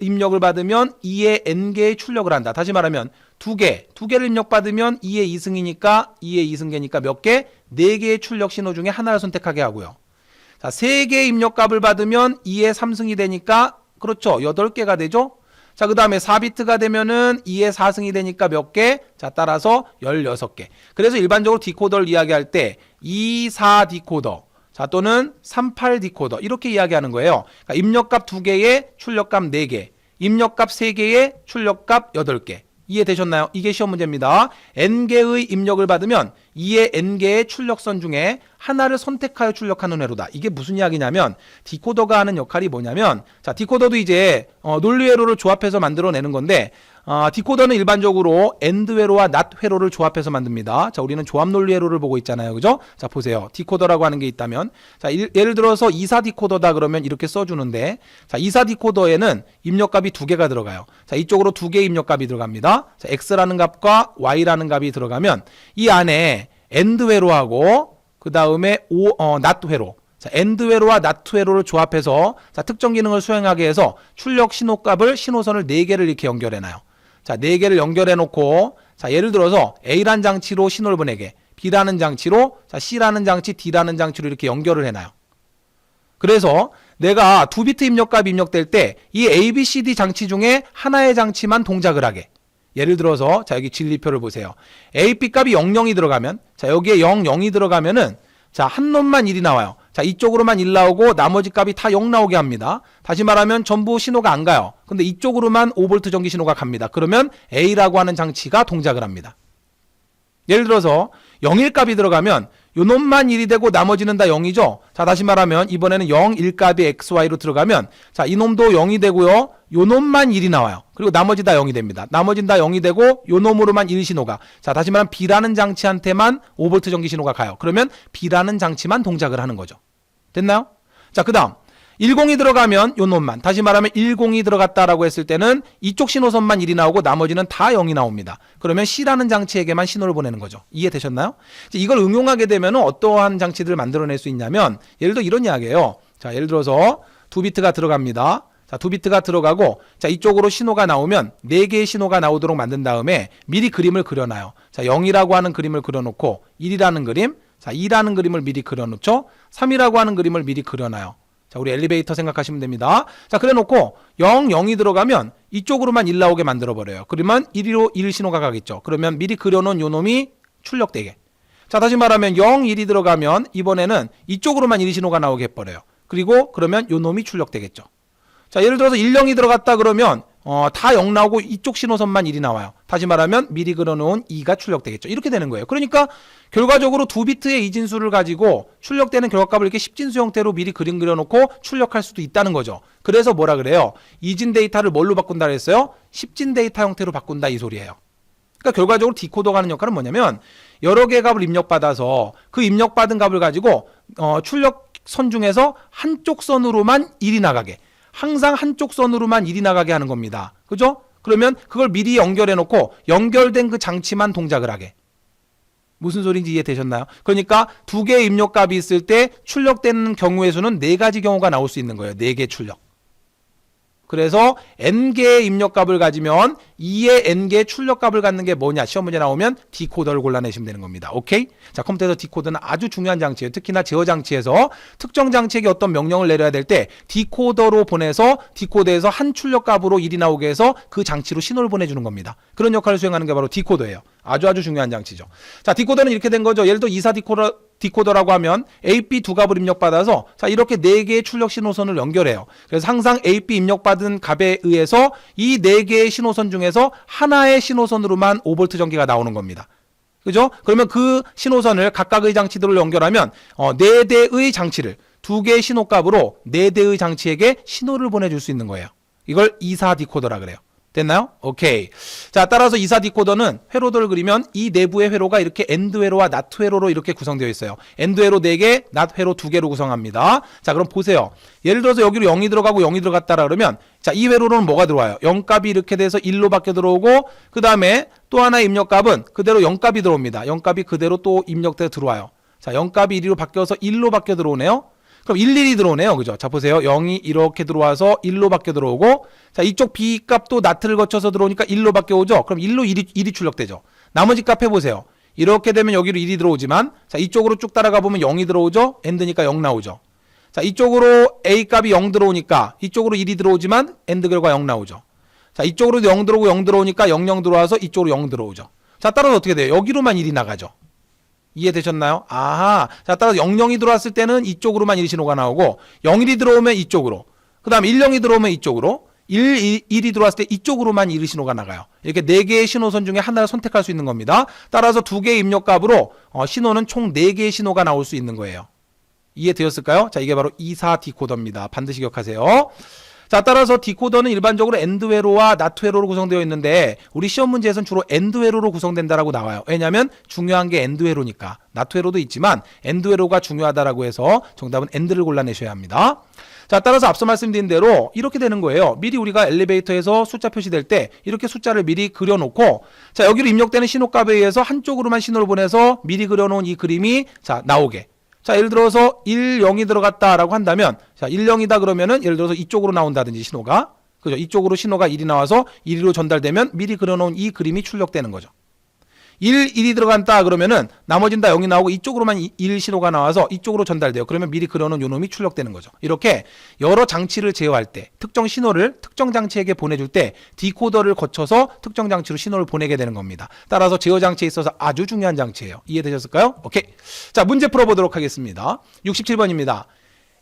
입력을 받으면 2의 n개의 출력을 한다. 다시 말하면 두 개를 입력받으면 2의 2승이니까 2의 2승계니까 몇 개? 4개의 출력 신호 중에 하나를 선택하게 하고요. 자, 3개의 입력값을 받으면 2의 3승이 되니까, 그렇죠, 8개가 되죠. 자, 그 다음에 4비트가 되면은 2의 4승이 되니까 몇 개? 자, 따라서 16개. 그래서 일반적으로 디코더를 이야기할 때 24 디코더, 자, 또는 38 디코더 이렇게 이야기하는 거예요. 그러니까 입력값 2개에 출력값 4개, 입력값 3개에 출력값 8개. 이해되셨나요? 이게 시험 문제입니다. n개의 입력을 받으면 2의 n개의 출력선 중에 하나를 선택하여 출력하는 회로다. 이게 무슨 이야기냐면 디코더가 하는 역할이 뭐냐면, 자, 디코더도 이제 논리 회로를 조합해서 만들어내는 건데, 디코더는 일반적으로 AND 회로와 NOT 회로를 조합해서 만듭니다. 자, 우리는 조합 논리 회로를 보고 있잖아요. 그죠? 자, 보세요. 디코더라고 하는 게 있다면, 자, 예를 들어서 24 디코더다 그러면 이렇게 써주는데, 자, 24 디코더에는 입력값이 2개가 들어가요. 자, 이쪽으로 2개의 입력값이 들어갑니다. 자, X라는 값과 Y라는 값이 들어가면 이 안에 AND 회로하고 그 다음에 NOT 회로, 자, AND 회로와 NOT 회로를 조합해서, 자, 특정 기능을 수행하게 해서 출력 신호값을 신호선을 4개를 이렇게 연결해놔요. 자, 4개를 연결해놓고, 자, 예를 들어서 A라는 장치로 신호를 보내게, B라는 장치로, 자, C라는 장치, D라는 장치로 이렇게 연결을 해놔요. 그래서 내가 2비트 입력값이 입력될 때 이 A, B, C, D 장치 중에 하나의 장치만 동작을 하게. 예를 들어서, 자, 여기 진리표를 보세요. A, B 값이 00이 들어가면, 자, 여기에 00이 들어가면은, 자, 한 놈만 1이 나와요. 자, 이쪽으로만 1 나오고 나머지 값이 다 0 나오게 합니다. 다시 말하면 전부 신호가 안 가요. 근데 이쪽으로만 5V 전기 신호가 갑니다. 그러면 A라고 하는 장치가 동작을 합니다. 예를 들어서 01 값이 들어가면 요 놈만 1이 되고 나머지는 다 0이죠. 자, 다시 말하면 이번에는 0, 1 값이 XY로 들어가면, 자, 이 놈도 0이 되고요. 요 놈만 1이 나와요. 그리고 나머지 다 0이 됩니다. 나머지는 다 0이 되고 요 놈으로만 1 신호가, 자, 다시 말하면 B라는 장치한테만 5V 전기 신호가 가요. 그러면 B라는 장치만 동작을 하는 거죠. 됐나요? 자, 그 다음 10이 들어가면 요 놈만, 다시 말하면 10이 들어갔다라고 했을 때는 이쪽 신호선만 1이 나오고 나머지는 다 0이 나옵니다. 그러면 C라는 장치에게만 신호를 보내는 거죠. 이해되셨나요? 이걸 응용하게 되면 어떠한 장치들을 만들어낼 수 있냐면, 예를 들어 이런 이야기예요. 자, 예를 들어서 2비트가 들어갑니다. 자, 2비트가 들어가고, 자, 이쪽으로 신호가 나오면 4개의 신호가 나오도록 만든 다음에 미리 그림을 그려놔요. 자, 0이라고 하는 그림을 그려놓고 1이라는 그림, 자, 2라는 그림을 미리 그려놓죠. 3이라고 하는 그림을 미리 그려놔요. 자, 우리 엘리베이터 생각하시면 됩니다. 자, 그래놓고 0, 0이 들어가면 이쪽으로만 1 나오게 만들어버려요. 그러면 1로 1 신호가 가겠죠. 그러면 미리 그려놓은 요 놈이 출력되게. 자, 다시 말하면 0, 1이 들어가면 이번에는 이쪽으로만 1 신호가 나오게 해버려요. 그리고 그러면 요 놈이 출력되겠죠. 자, 예를 들어서 1, 0이 들어갔다 그러면 다 0 나오고 이쪽 신호선만 1이 나와요. 다시 말하면 미리 그려놓은 2가 출력되겠죠. 이렇게 되는 거예요. 그러니까 결과적으로 2비트의 이진수를 가지고 출력되는 결과값을 이렇게 십진수 형태로 미리 그림 그려놓고 출력할 수도 있다는 거죠. 그래서 뭐라 그래요? 이진 데이터를 뭘로 바꾼다 그랬어요? 십진 데이터 형태로 바꾼다, 이 소리예요. 그러니까 결과적으로 디코더가 하는 역할은 뭐냐면, 여러 개의 값을 입력받아서 그 입력받은 값을 가지고 출력선 중에서 한쪽 선으로만 1이 나가게, 항상 한쪽 선으로만 일이 나가게 하는 겁니다. 그죠? 그러면 그걸 미리 연결해 놓고 연결된 그 장치만 동작을 하게. 무슨 소리인지 이해되셨나요? 그러니까 두 개의 입력값이 있을 때 출력되는 경우의 수는 4가지 경우가 나올 수 있는 거예요. 4개 출력. 그래서 n개의 입력값을 가지면 2의 n개의 출력값을 갖는 게 뭐냐? 시험 문제 나오면 디코더를 골라내시면 되는 겁니다. 오케이? 자, 컴퓨터에서 디코더는 아주 중요한 장치예요. 특히나 제어 장치에서 특정 장치에게 어떤 명령을 내려야 될 때 디코더로 보내서 디코더에서 한 출력값으로 일이 나오게 해서 그 장치로 신호를 보내주는 겁니다. 그런 역할을 수행하는 게 바로 디코더예요. 아주 중요한 장치죠. 자, 디코더는 이렇게 된 거죠. 예를 들어 2사 디코더라고 하면 A, B 두 값을 입력받아서 자, 이렇게 4개의 출력 신호선을 연결해요. 그래서 항상 A, B 입력받은 값에 의해서 이 4개의 신호선 중에서 하나의 신호선으로만 5V 전기가 나오는 겁니다. 그죠? 그러면 그 신호선을 각각의 장치들을 연결하면 4대의 장치를 2개의 신호값으로 4대의 장치에게 신호를 보내줄 수 있는 거예요. 이걸 2사 디코더라 그래요. 됐나요? 오케이. 자, 따라서 2사 디코더는 회로도를 그리면 이 내부의 회로가 이렇게 엔드 회로와 낫 회로로 이렇게 구성되어 있어요. 엔드 회로 4개, 낫 회로 2개로 구성합니다. 자, 그럼 보세요. 예를 들어서 여기로 0이 들어가고 0이 들어갔다라 그러면 자, 이 회로로는 뭐가 들어와요? 0값이 이렇게 돼서 1로 바뀌어 들어오고 그 다음에 또 하나의 입력값은 그대로 0값이 들어옵니다. 0값이 그대로 또 입력돼서 들어와요. 자, 0값이 1로 바뀌어서 1로 바뀌어 들어오네요. 그럼 11이 들어오네요. 그죠? 자, 보세요. 0이 이렇게 들어와서 1로 바뀌어 들어오고 자, 이쪽 B 값도 나트를 거쳐서 들어오니까 1로 바뀌어 오죠? 그럼 1로 1이 출력되죠. 나머지 값 해보세요. 이렇게 되면 여기로 1이 들어오지만 자, 이쪽으로 쭉 따라가 보면 0이 들어오죠? 엔드니까 0 나오죠. 자, 이쪽으로 A 값이 0 들어오니까 이쪽으로 1이 들어오지만 엔드 결과 0 나오죠. 자, 이쪽으로도 0 들어오고 0 들어오니까 0 들어와서 이쪽으로 0 들어오죠. 자, 따라서 어떻게 돼요? 여기로만 1이 나가죠. 이해되셨나요? 아하. 자, 따라서 00이 들어왔을 때는 이쪽으로만 1신호가 나오고 01이 들어오면 이쪽으로 그 다음에 10이 들어오면 이쪽으로 1이 들어왔을 때 이쪽으로만 1신호가 나가요. 이렇게 4개의 신호선 중에 하나를 선택할 수 있는 겁니다. 따라서 2개의 입력값으로 신호는 총 4개의 신호가 나올 수 있는 거예요. 이해되었을까요? 자, 이게 바로 2사 디코더입니다. 반드시 기억하세요. 자, 따라서 디코더는 일반적으로 엔드 회로와 낫 회로로 구성되어 있는데 우리 시험 문제에서는 주로 엔드 회로로 구성된다라고 나와요. 왜냐하면 중요한 게 엔드 회로니까. 낫 회로도 있지만 엔드 회로가 중요하다라고 해서 정답은 엔드를 골라내셔야 합니다. 자, 따라서 앞서 말씀드린 대로 이렇게 되는 거예요. 미리 우리가 엘리베이터에서 숫자 표시될 때 이렇게 숫자를 미리 그려놓고 자, 여기로 입력되는 신호값에 의해서 한쪽으로만 신호를 보내서 미리 그려놓은 이 그림이 자, 나오게. 자, 예를 들어서 1, 0이 들어갔다라고 한다면 자, 1, 0이다 그러면은 예를 들어서 이쪽으로 나온다든지 신호가 그죠? 이쪽으로 신호가 1이 나와서 1로 전달되면 미리 그려놓은 이 그림이 출력되는 거죠. 1이 들어간다 그러면은 나머지는 다 0이 나오고 이쪽으로만 1 신호가 나와서 이쪽으로 전달돼요. 그러면 미리 그려놓은 요놈이 출력되는 거죠. 이렇게 여러 장치를 제어할 때 특정 신호를 특정 장치에게 보내줄 때 디코더를 거쳐서 특정 장치로 신호를 보내게 되는 겁니다. 따라서 제어 장치에 있어서 아주 중요한 장치예요. 이해되셨을까요? 오케이. 자, 문제 풀어보도록 하겠습니다. 67번입니다.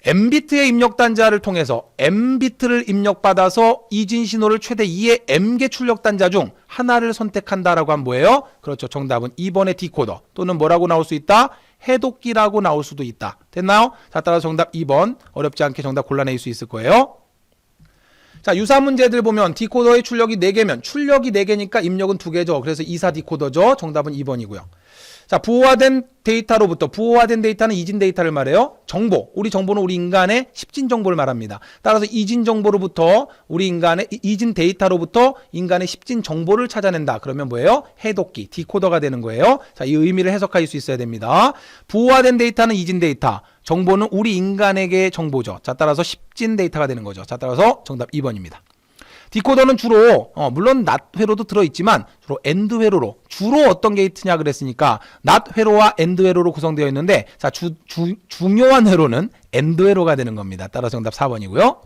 M비트의 입력 단자를 통해서 M비트를 입력받아서 이진 신호를 최대 2의 M개 출력 단자 중 하나를 선택한다라고 하면 뭐예요? 그렇죠. 정답은 2번의 디코더 또는 뭐라고 나올 수 있다? 해독기라고 나올 수도 있다. 됐나요? 자, 따라서 정답 2번. 어렵지 않게 정답 골라낼 수 있을 거예요. 자, 유사 문제들 보면 디코더의 출력이 4개면 출력이 4개니까 입력은 2개죠. 그래서 2사 디코더죠. 정답은 2번이고요. 자, 부호화된 데이터로부터 부호화된 데이터는 이진 데이터를 말해요. 정보, 우리 정보는 우리 인간의 십진 정보를 말합니다. 따라서 이진 정보로부터 우리 인간의 이진 데이터로부터 인간의 십진 정보를 찾아낸다. 그러면 뭐예요? 해독기, 디코더가 되는 거예요. 자, 이 의미를 해석할 수 있어야 됩니다. 부호화된 데이터는 이진 데이터, 정보는 우리 인간에게 정보죠. 자, 따라서 십진 데이터가 되는 거죠. 자, 따라서 정답 2번입니다. 디코더는 주로 물론 낫 회로도 들어있지만 주로 엔드 회로로 주로 어떤 게이트냐 그랬으니까 낫 회로와 엔드 회로로 구성되어 있는데 자, 중요한 회로는 엔드 회로가 되는 겁니다. 따라서 정답 4번이고요.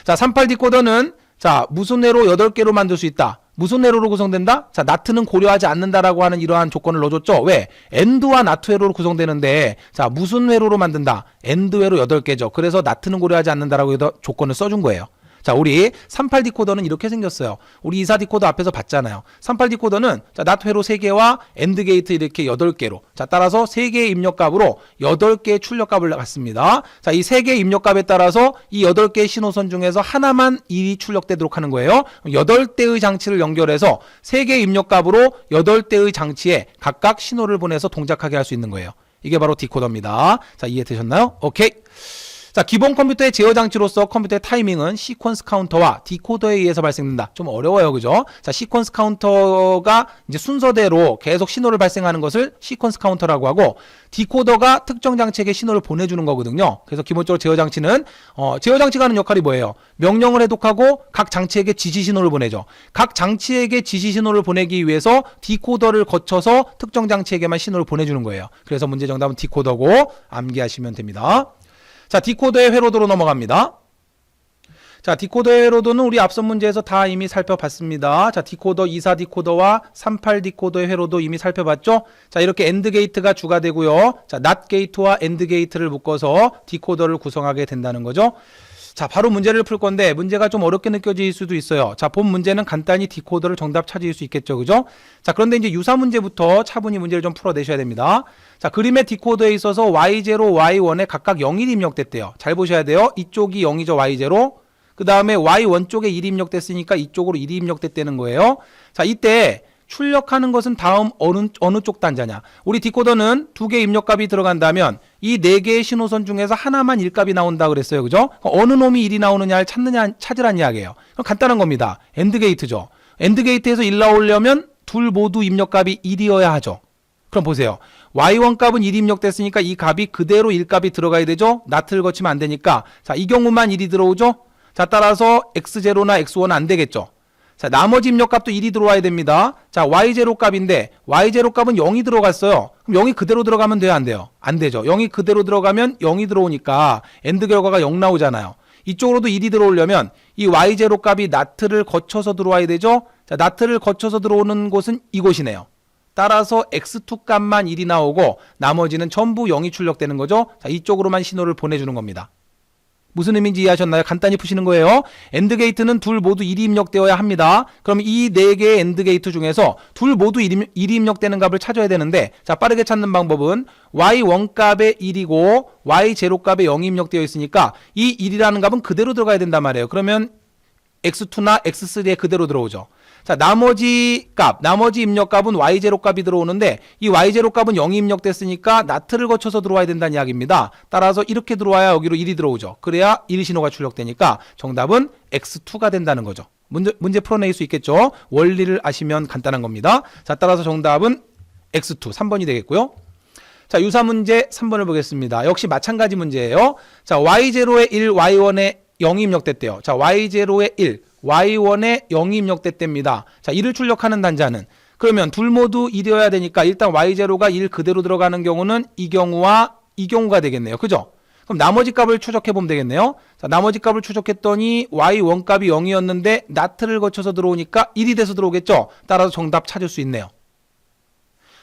자, 38 디코더는 자, 무슨 회로 8개로 만들 수 있다. 무슨 회로로 구성된다? 자, 나트는 고려하지 않는다라고 하는 이러한 조건을 넣어줬죠. 왜? 엔드와 나트 회로로 구성되는데 자, 무슨 회로로 만든다? 엔드 회로 8개죠. 그래서 나트는 고려하지 않는다라고 조건을 써준 거예요. 자, 우리 38 디코더는 이렇게 생겼어요. 우리 24 디코더 앞에서 봤잖아요. 38 디코더는 자, 낫 회로 3개와 엔드 게이트 이렇게 8개로. 자, 따라서 3개의 입력값으로 8개의 출력값을 갖습니다. 자, 이 3개의 입력값에 따라서 이 8개의 신호선 중에서 하나만 일이 출력되도록 하는 거예요. 8대의 장치를 연결해서 3개의 입력값으로 8대의 장치에 각각 신호를 보내서 동작하게 할 수 있는 거예요. 이게 바로 디코더입니다. 자, 이해되셨나요? 오케이. 자, 기본 컴퓨터의 제어 장치로서 컴퓨터의 타이밍은 시퀀스 카운터와 디코더에 의해서 발생된다. 좀 어려워요, 그죠? 자, 시퀀스 카운터가 이제 순서대로 계속 신호를 발생하는 것을 시퀀스 카운터라고 하고, 디코더가 특정 장치에게 신호를 보내주는 거거든요. 그래서 기본적으로 제어 장치는 제어 장치가 하는 역할이 뭐예요? 명령을 해독하고 각 장치에게 지시 신호를 보내죠. 각 장치에게 지시 신호를 보내기 위해서 디코더를 거쳐서 특정 장치에게만 신호를 보내주는 거예요. 그래서 문제 정답은 디코더고 암기하시면 됩니다. 자, 디코더의 회로도로 넘어갑니다. 자, 디코더의 회로도는 우리 앞선 문제에서 다 이미 살펴봤습니다. 자, 디코더 24 디코더와 38 디코더의 회로도 이미 살펴봤죠? 자, 이렇게 엔드 게이트가 주가 되고요. 자, 낫 게이트와 엔드 게이트를 묶어서 디코더를 구성하게 된다는 거죠. 자, 바로 문제를 풀 건데 문제가 좀 어렵게 느껴질 수도 있어요. 자, 본 문제는 간단히 디코더를 정답 찾을 수 있겠죠, 그죠? 자, 그런데 이제 유사 문제부터 차분히 문제를 좀 풀어내셔야 됩니다. 자, 그림의 디코더에 있어서 Y0, Y1에 각각 0이 입력됐대요. 잘 보셔야 돼요. 이쪽이 0이죠, Y0. 그 다음에 Y1 쪽에 1이 입력됐으니까 이쪽으로 1이 입력됐다는 거예요. 자, 이때 출력하는 것은 다음 어느 쪽 단자냐. 우리 디코더는 2개 입력값이 들어간다면 이 4개의 신호선 중에서 하나만 1값이 나온다 그랬어요, 그죠? 어느 놈이 1이 나오느냐를 찾으란 이야기예요. 그럼 간단한 겁니다. 엔드 게이트죠. 엔드 게이트에서 1 나오려면 둘 모두 입력값이 1이어야 하죠. 그럼 보세요. Y1 값은 1이 입력됐으니까 이 값이 그대로 1값이 들어가야 되죠. 나트를 거치면 안 되니까. 자, 이 경우만 1이 들어오죠. 자, 따라서 X0나 X1은 안 되겠죠. 자, 나머지 입력값도 1이 들어와야 됩니다. 자, Y0 값인데 Y0 값은 0이 들어갔어요. 그럼 0이 그대로 들어가면 돼요, 안 돼요? 안 되죠. 0이 그대로 들어가면 0이 들어오니까 엔드 결과가 0 나오잖아요. 이쪽으로도 1이 들어오려면 이 Y0 값이 나트를 거쳐서 들어와야 되죠. 자, 나트를 거쳐서 들어오는 곳은 이곳이네요. 따라서 X2 값만 1이 나오고 나머지는 전부 0이 출력되는 거죠. 자, 이쪽으로만 신호를 보내주는 겁니다. 무슨 의미인지 이해하셨나요? 간단히 푸시는 거예요. 엔드 게이트는 둘 모두 1이 입력되어야 합니다. 그럼 이 4개의 엔드 게이트 중에서 둘 모두 1이 입력되는 값을 찾아야 되는데, 자, 빠르게 찾는 방법은 Y1 값에 1이고 Y0 값에 0이 입력되어 있으니까 이 1이라는 값은 그대로 들어가야 된단 말이에요. 그러면 X2나 X3에 그대로 들어오죠. 자, 나머지 입력 값은 Y0 값이 들어오는데 이 Y0 값은 0이 입력됐으니까 나트를 거쳐서 들어와야 된다는 이야기입니다. 따라서 이렇게 들어와야 여기로 1이 들어오죠. 그래야 1 신호가 출력되니까 정답은 X2가 된다는 거죠. 문제 풀어낼 수 있겠죠? 원리를 아시면 간단한 겁니다. 자, 따라서 정답은 X2, 3번이 되겠고요. 자, 유사 문제 3번을 보겠습니다. 역시 마찬가지 문제예요. 자, Y0에 1, Y1에 0이 입력됐대요. 자, Y0에 1, Y1에 0이 입력됐답니다. 자, 1을 출력하는 단자는 그러면 둘 모두 1이어야 되니까 일단 Y0가 1 그대로 들어가는 경우는 이 경우와 이 경우가 되겠네요. 그죠? 그럼 나머지 값을 추적해 보면 되겠네요. 자, 나머지 값을 추적했더니 Y1 값이 0이었는데 나트를 거쳐서 들어오니까 1이 돼서 들어오겠죠? 따라서 정답 찾을 수 있네요.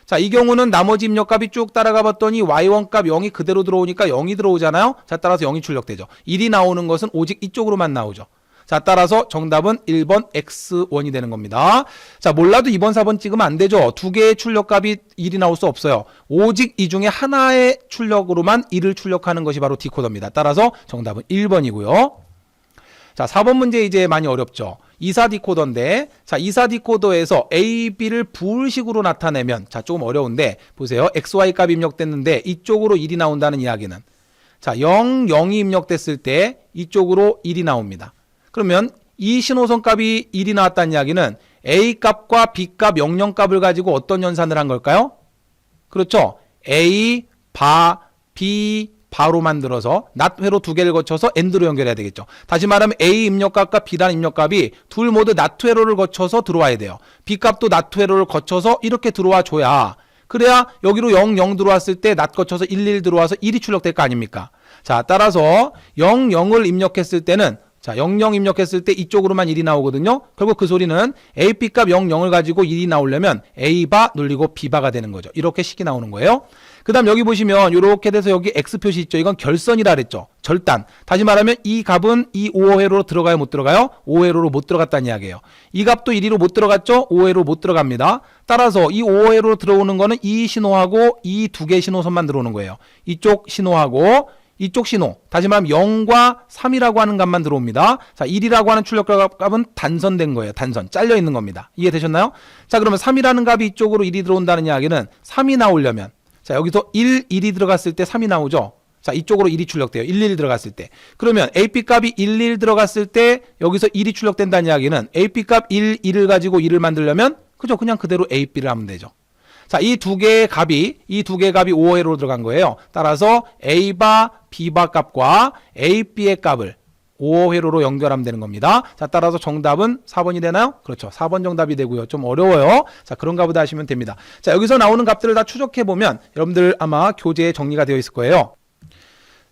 자, 이 경우는 나머지 입력값이 쭉 따라가 봤더니 Y1 값 0이 그대로 들어오니까 0이 들어오잖아요. 자, 따라서 0이 출력되죠. 1이 나오는 것은 오직 이쪽으로만 나오죠. 자, 따라서 정답은 1번 X1이 되는 겁니다. 자, 몰라도 2번, 4번 찍으면 안 되죠. 두 개의 출력값이 1이 나올 수 없어요. 오직 이 중에 하나의 출력으로만 1을 출력하는 것이 바로 디코더입니다. 따라서 정답은 1번이고요. 자, 4번 문제 이제 많이 어렵죠. 24 디코더인데, 자, 24 디코더에서 A, B를 부울식으로 나타내면, 자, 조금 어려운데, 보세요. XY 값이 입력됐는데, 이쪽으로 1이 나온다는 이야기는, 자, 0, 0이 입력됐을 때, 이쪽으로 1이 나옵니다. 그러면 이 신호선 값이 1이 나왔다는 이야기는 A 값과 B 값, 00 값을 가지고 어떤 연산을 한 걸까요? 그렇죠. A, 바, B, 바로 만들어서 낫회로 두 개를 거쳐서 AND로 연결해야 되겠죠. 다시 말하면 A 입력값과 B라는 입력값이 둘 모두 낫회로를 거쳐서 들어와야 돼요. B 값도 낫회로를 거쳐서 이렇게 들어와 줘야, 그래야 여기로 0, 0 들어왔을 때 낫 거쳐서 1, 1 들어와서 1이 출력될 거 아닙니까? 자, 따라서 0, 0을 입력했을 때는, 자, 00 입력했을 때 이쪽으로만 1이 나오거든요. 결국 그 소리는 A, B 값 0, 0을 가지고 1이 나오려면 A바 눌리고 B바가 되는 거죠. 이렇게 식이 나오는 거예요. 그 다음 여기 보시면 이렇게 돼서 여기 X 표시 있죠. 이건 결선이라 그랬죠. 절단. 다시 말하면 이 값은 이 5회로로 들어가요, 못 들어가요? 5회로로 못 들어갔다는 이야기예요. 이 값도 1위로 못 들어갔죠? 5회로 못 들어갑니다. 따라서 이 5회로 들어오는 거는 이 신호하고 이 두 개 신호선만 들어오는 거예요. 이쪽 신호하고 이쪽 신호, 다시 말하면 0과 3이라고 하는 값만 들어옵니다. 자, 1이라고 하는 출력값은 단선된 거예요. 단선, 잘려 있는 겁니다. 이해되셨나요? 자, 그러면 3이라는 값이 이쪽으로 1이 들어온다는 이야기는 3이 나오려면, 자, 여기서 1, 1이 들어갔을 때 3이 나오죠. 자, 이쪽으로 1이 출력돼요. 1, 들어갔을 때. 그러면 AP 값이 1, 들어갔을 때 여기서 1이 출력된다는 이야기는 AP 값 1을 가지고 1을 만들려면 그죠? 그냥 그대로 AB를 하면 되죠. 자, 이 두 개의 값이 5회로로 들어간 거예요. 따라서 A바, B바 값과 AB의 값을 5회로로 연결하면 되는 겁니다. 자, 따라서 정답은 4번이 되나요? 그렇죠. 4번 정답이 되고요. 좀 어려워요. 자, 그런가 보다 하시면 됩니다. 자, 여기서 나오는 값들을 다 추적해 보면 여러분들 아마 교재에 정리가 되어 있을 거예요.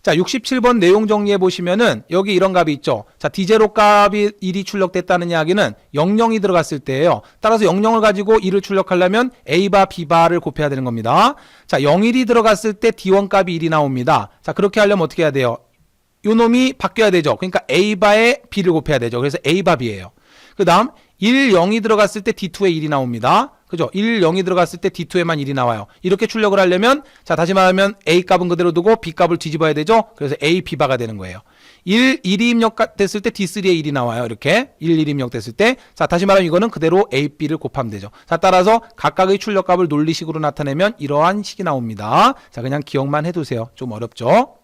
자, 67번 내용 정리해 보시면은 여기 이런 값이 있죠. 자, D0 값이 1이 출력됐다는 이야기는 00이 들어갔을 때예요. 따라서 00을 가지고 1을 출력하려면 A바 B바를 곱해야 되는 겁니다. 자, 01이 들어갔을 때 D1 값이 1이 나옵니다. 자, 그렇게 하려면 어떻게 해야 돼요? 요 놈이 바뀌어야 되죠. 그러니까 A바에 B를 곱해야 되죠. 그래서 A바 B예요. 그 다음 1, 0이 들어갔을 때 D2에 1이 나옵니다. 그죠? 1, 0이 들어갔을 때 D2에만 1이 나와요. 이렇게 출력을 하려면 자, 다시 말하면 A 값은 그대로 두고 B 값을 뒤집어야 되죠. 그래서 A, B바가 되는 거예요. 1, 1이 입력됐을 때 D3에 1이 나와요. 이렇게 1, 1이 입력됐을 때 자, 다시 말하면 이거는 그대로 A, B를 곱하면 되죠. 자, 따라서 각각의 출력값을 논리식으로 나타내면 이러한 식이 나옵니다. 자, 그냥 기억만 해두세요. 좀 어렵죠?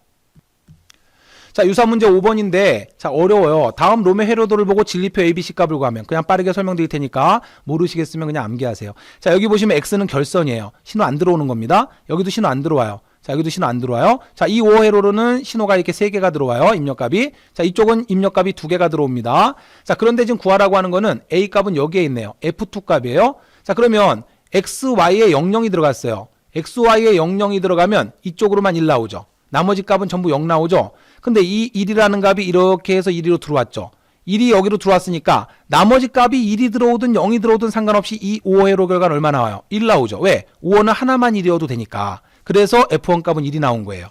자, 유사 문제 5번인데 자, 어려워요. 다음 롬의 회로도를 보고 진리표 ABC 값을 구하면 그냥 빠르게 설명드릴 테니까 모르시겠으면 그냥 암기하세요. 자, 여기 보시면 X는 결선이에요. 신호 안 들어오는 겁니다. 여기도 신호 안 들어와요. 자, 여기도 신호 안 들어와요. 자, 이 5회로로는 신호가 이렇게 3개가 들어와요. 입력값이. 자, 이쪽은 입력값이 2개가 들어옵니다. 자, 그런데 지금 구하라고 하는 거는 A 값은 여기에 있네요. F2 값이에요. 자, 그러면 XY에 00이 들어갔어요. XY에 00이 들어가면 이쪽으로만 1 나오죠. 나머지 값은 전부 0 나오죠. 근데 이 1이라는 값이 이렇게 해서 1로 들어왔죠. 1이 여기로 들어왔으니까 나머지 값이 1이 들어오든 0이 들어오든 상관없이 이 5회로 결과는 얼마 나와요? 1 나오죠. 왜? 5호는 하나만 1이어도 되니까. 그래서 F1 값은 1이 나온 거예요.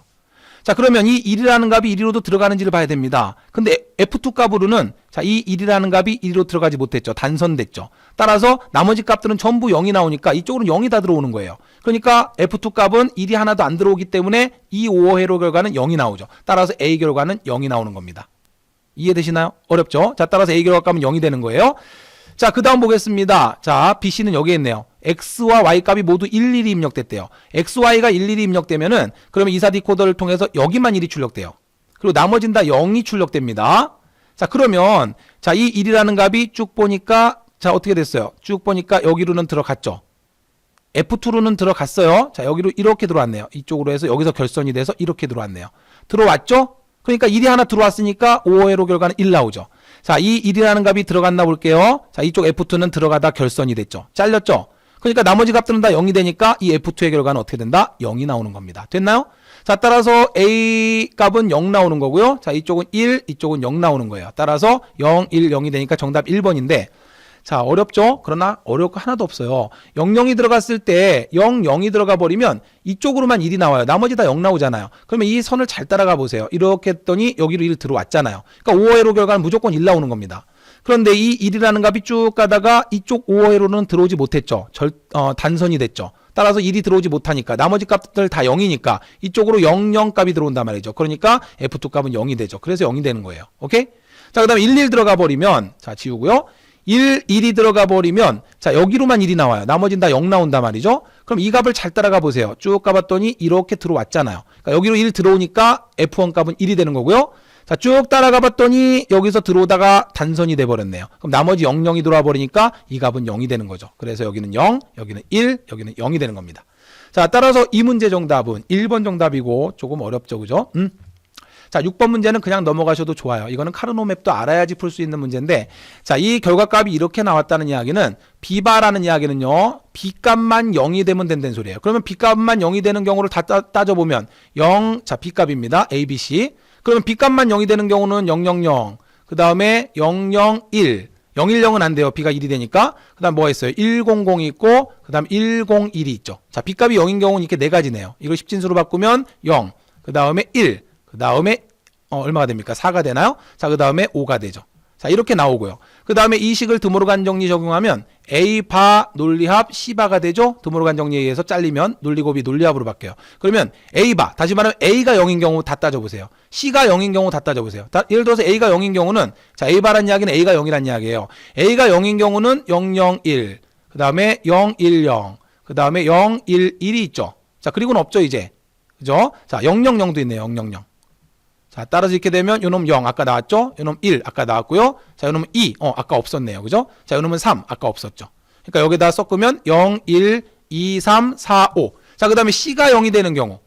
자, 그러면 이 1이라는 값이 1로도 들어가는지를 봐야 됩니다. 근데 F2 값으로는 자, 이 1이라는 값이 1로 들어가지 못했죠. 단선됐죠. 따라서 나머지 값들은 전부 0이 나오니까 이쪽으로는 0이 다 들어오는 거예요. 그러니까 F2 값은 1이 하나도 안 들어오기 때문에 이 5회로 결과는 0이 나오죠. 따라서 A 결과는 0이 나오는 겁니다. 이해되시나요? 어렵죠? 자, 따라서 A 결과 값은 0이 되는 거예요. 자, 그 다음 보겠습니다. 자, BC는 여기에 있네요. X와 Y 값이 모두 11이 입력됐대요. XY가 11이 입력되면은 그러면 이사 디코더를 통해서 여기만 1이 출력돼요. 그리고 나머지는 다 0이 출력됩니다. 자, 그러면 자, 이 1이라는 값이 쭉 보니까 자, 어떻게 됐어요? 쭉 보니까 여기로는 들어갔죠. F2로는 들어갔어요. 자, 여기로 이렇게 들어왔네요. 이쪽으로 해서 여기서 결선이 돼서 이렇게 들어왔네요. 들어왔죠? 그러니까 1이 하나 들어왔으니까 5회로 결과는 1 나오죠. 자, 이 1이라는 값이 들어갔나 볼게요. 자, 이쪽 F2는 들어가다 결선이 됐죠. 잘렸죠? 그러니까 나머지 값들은 다 0이 되니까 이 F2의 결과는 어떻게 된다? 0이 나오는 겁니다. 됐나요? 자, 따라서 A 값은 0 나오는 거고요. 자, 이쪽은 1, 이쪽은 0 나오는 거예요. 따라서 0, 1, 0이 되니까 정답 1번인데 자, 어렵죠? 그러나 어려울 거 하나도 없어요. 00이 들어갔을 때 0, 0이 들어가 버리면 이쪽으로만 1이 나와요. 나머지 다 0 나오잖아요. 그러면 이 선을 잘 따라가 보세요. 이렇게 했더니 여기로 1 들어왔잖아요. 그러니까 5회로 결과는 무조건 1 나오는 겁니다. 그런데 이 1이라는 값이 쭉 가다가 이쪽 5회로는 들어오지 못했죠. 단선이 됐죠. 따라서 1이 들어오지 못하니까 나머지 값들 다 0이니까 이쪽으로 0, 0 값이 들어온단 말이죠. 그러니까 F2 값은 0이 되죠. 그래서 0이 되는 거예요. 오케이? 자, 그 다음에 1, 1 들어가 버리면 자, 지우고요. 1, 1이 들어가 버리면 자, 여기로만 1이 나와요. 나머지는 다 0 나온단 말이죠. 그럼 이 값을 잘 따라가 보세요. 쭉 가봤더니 이렇게 들어왔잖아요. 그러니까 여기로 1 들어오니까 F1 값은 1이 되는 거고요. 자, 쭉 따라가 봤더니 여기서 들어오다가 단선이 돼버렸네요. 그럼 나머지 0, 0이 들어와 버리니까 이 값은 0이 되는 거죠. 그래서 여기는 0, 여기는 1, 여기는 0이 되는 겁니다. 자, 따라서 이 문제 정답은 1번 정답이고 조금 어렵죠, 그죠? 자, 6번 문제는 그냥 넘어가셔도 좋아요. 이거는 카르노 맵도 알아야지 풀 수 있는 문제인데 자, 이 결과값이 이렇게 나왔다는 이야기는 B바라는 이야기는요, B값만 0이 되면 된다는 소리예요. 그러면 B값만 0이 되는 경우를 다 따져보면 0, 자, B값입니다. A, B, C. 그러면 B값만 0이 되는 경우는 0, 0, 0. 그 다음에 0, 0, 1. 0, 1, 0은 안 돼요. B가 1이 되니까. 그 다음 뭐가 있어요? 1, 0, 0이 있고 그 다음 1, 0, 1이 있죠. 자, B값이 0인 경우는 이렇게 네 가지네요. 이걸 10진수로 바꾸면 0, 그 다음에 1, 그 다음에 얼마가 됩니까? 4가 되나요? 자, 그 다음에 5가 되죠. 자, 이렇게 나오고요. 그 다음에 이 식을 드모르간 정리 적용하면 A바 논리합 C바가 되죠. 드모르간 정리에 의해서 잘리면 논리곱이 논리합으로 바뀌어요. 그러면 A바, 다시 말하면 A가 0인 경우 다 따져보세요. C가 0인 경우 다 따져보세요. 예를 들어서 A가 0인 경우는 자, A바란 이야기는 A가 0이란 이야기예요. A가 0인 경우는 0, 0, 1, 그 다음에 0, 1, 0, 그 다음에 0, 1, 1이 있죠. 자, 그리고는 없죠, 이제. 그죠? 자, 000도 있네요. 000. 자, 따라서 이렇게 되면 요놈 0 아까 나왔죠? 요놈 1 아까 나왔고요. 자, 요놈은 2 아까 없었네요. 그죠? 자, 요놈은 3 아까 없었죠. 그러니까 여기다 섞으면 0, 1, 2, 3, 4, 5. 자, 그 다음에 C가 0이 되는 경우.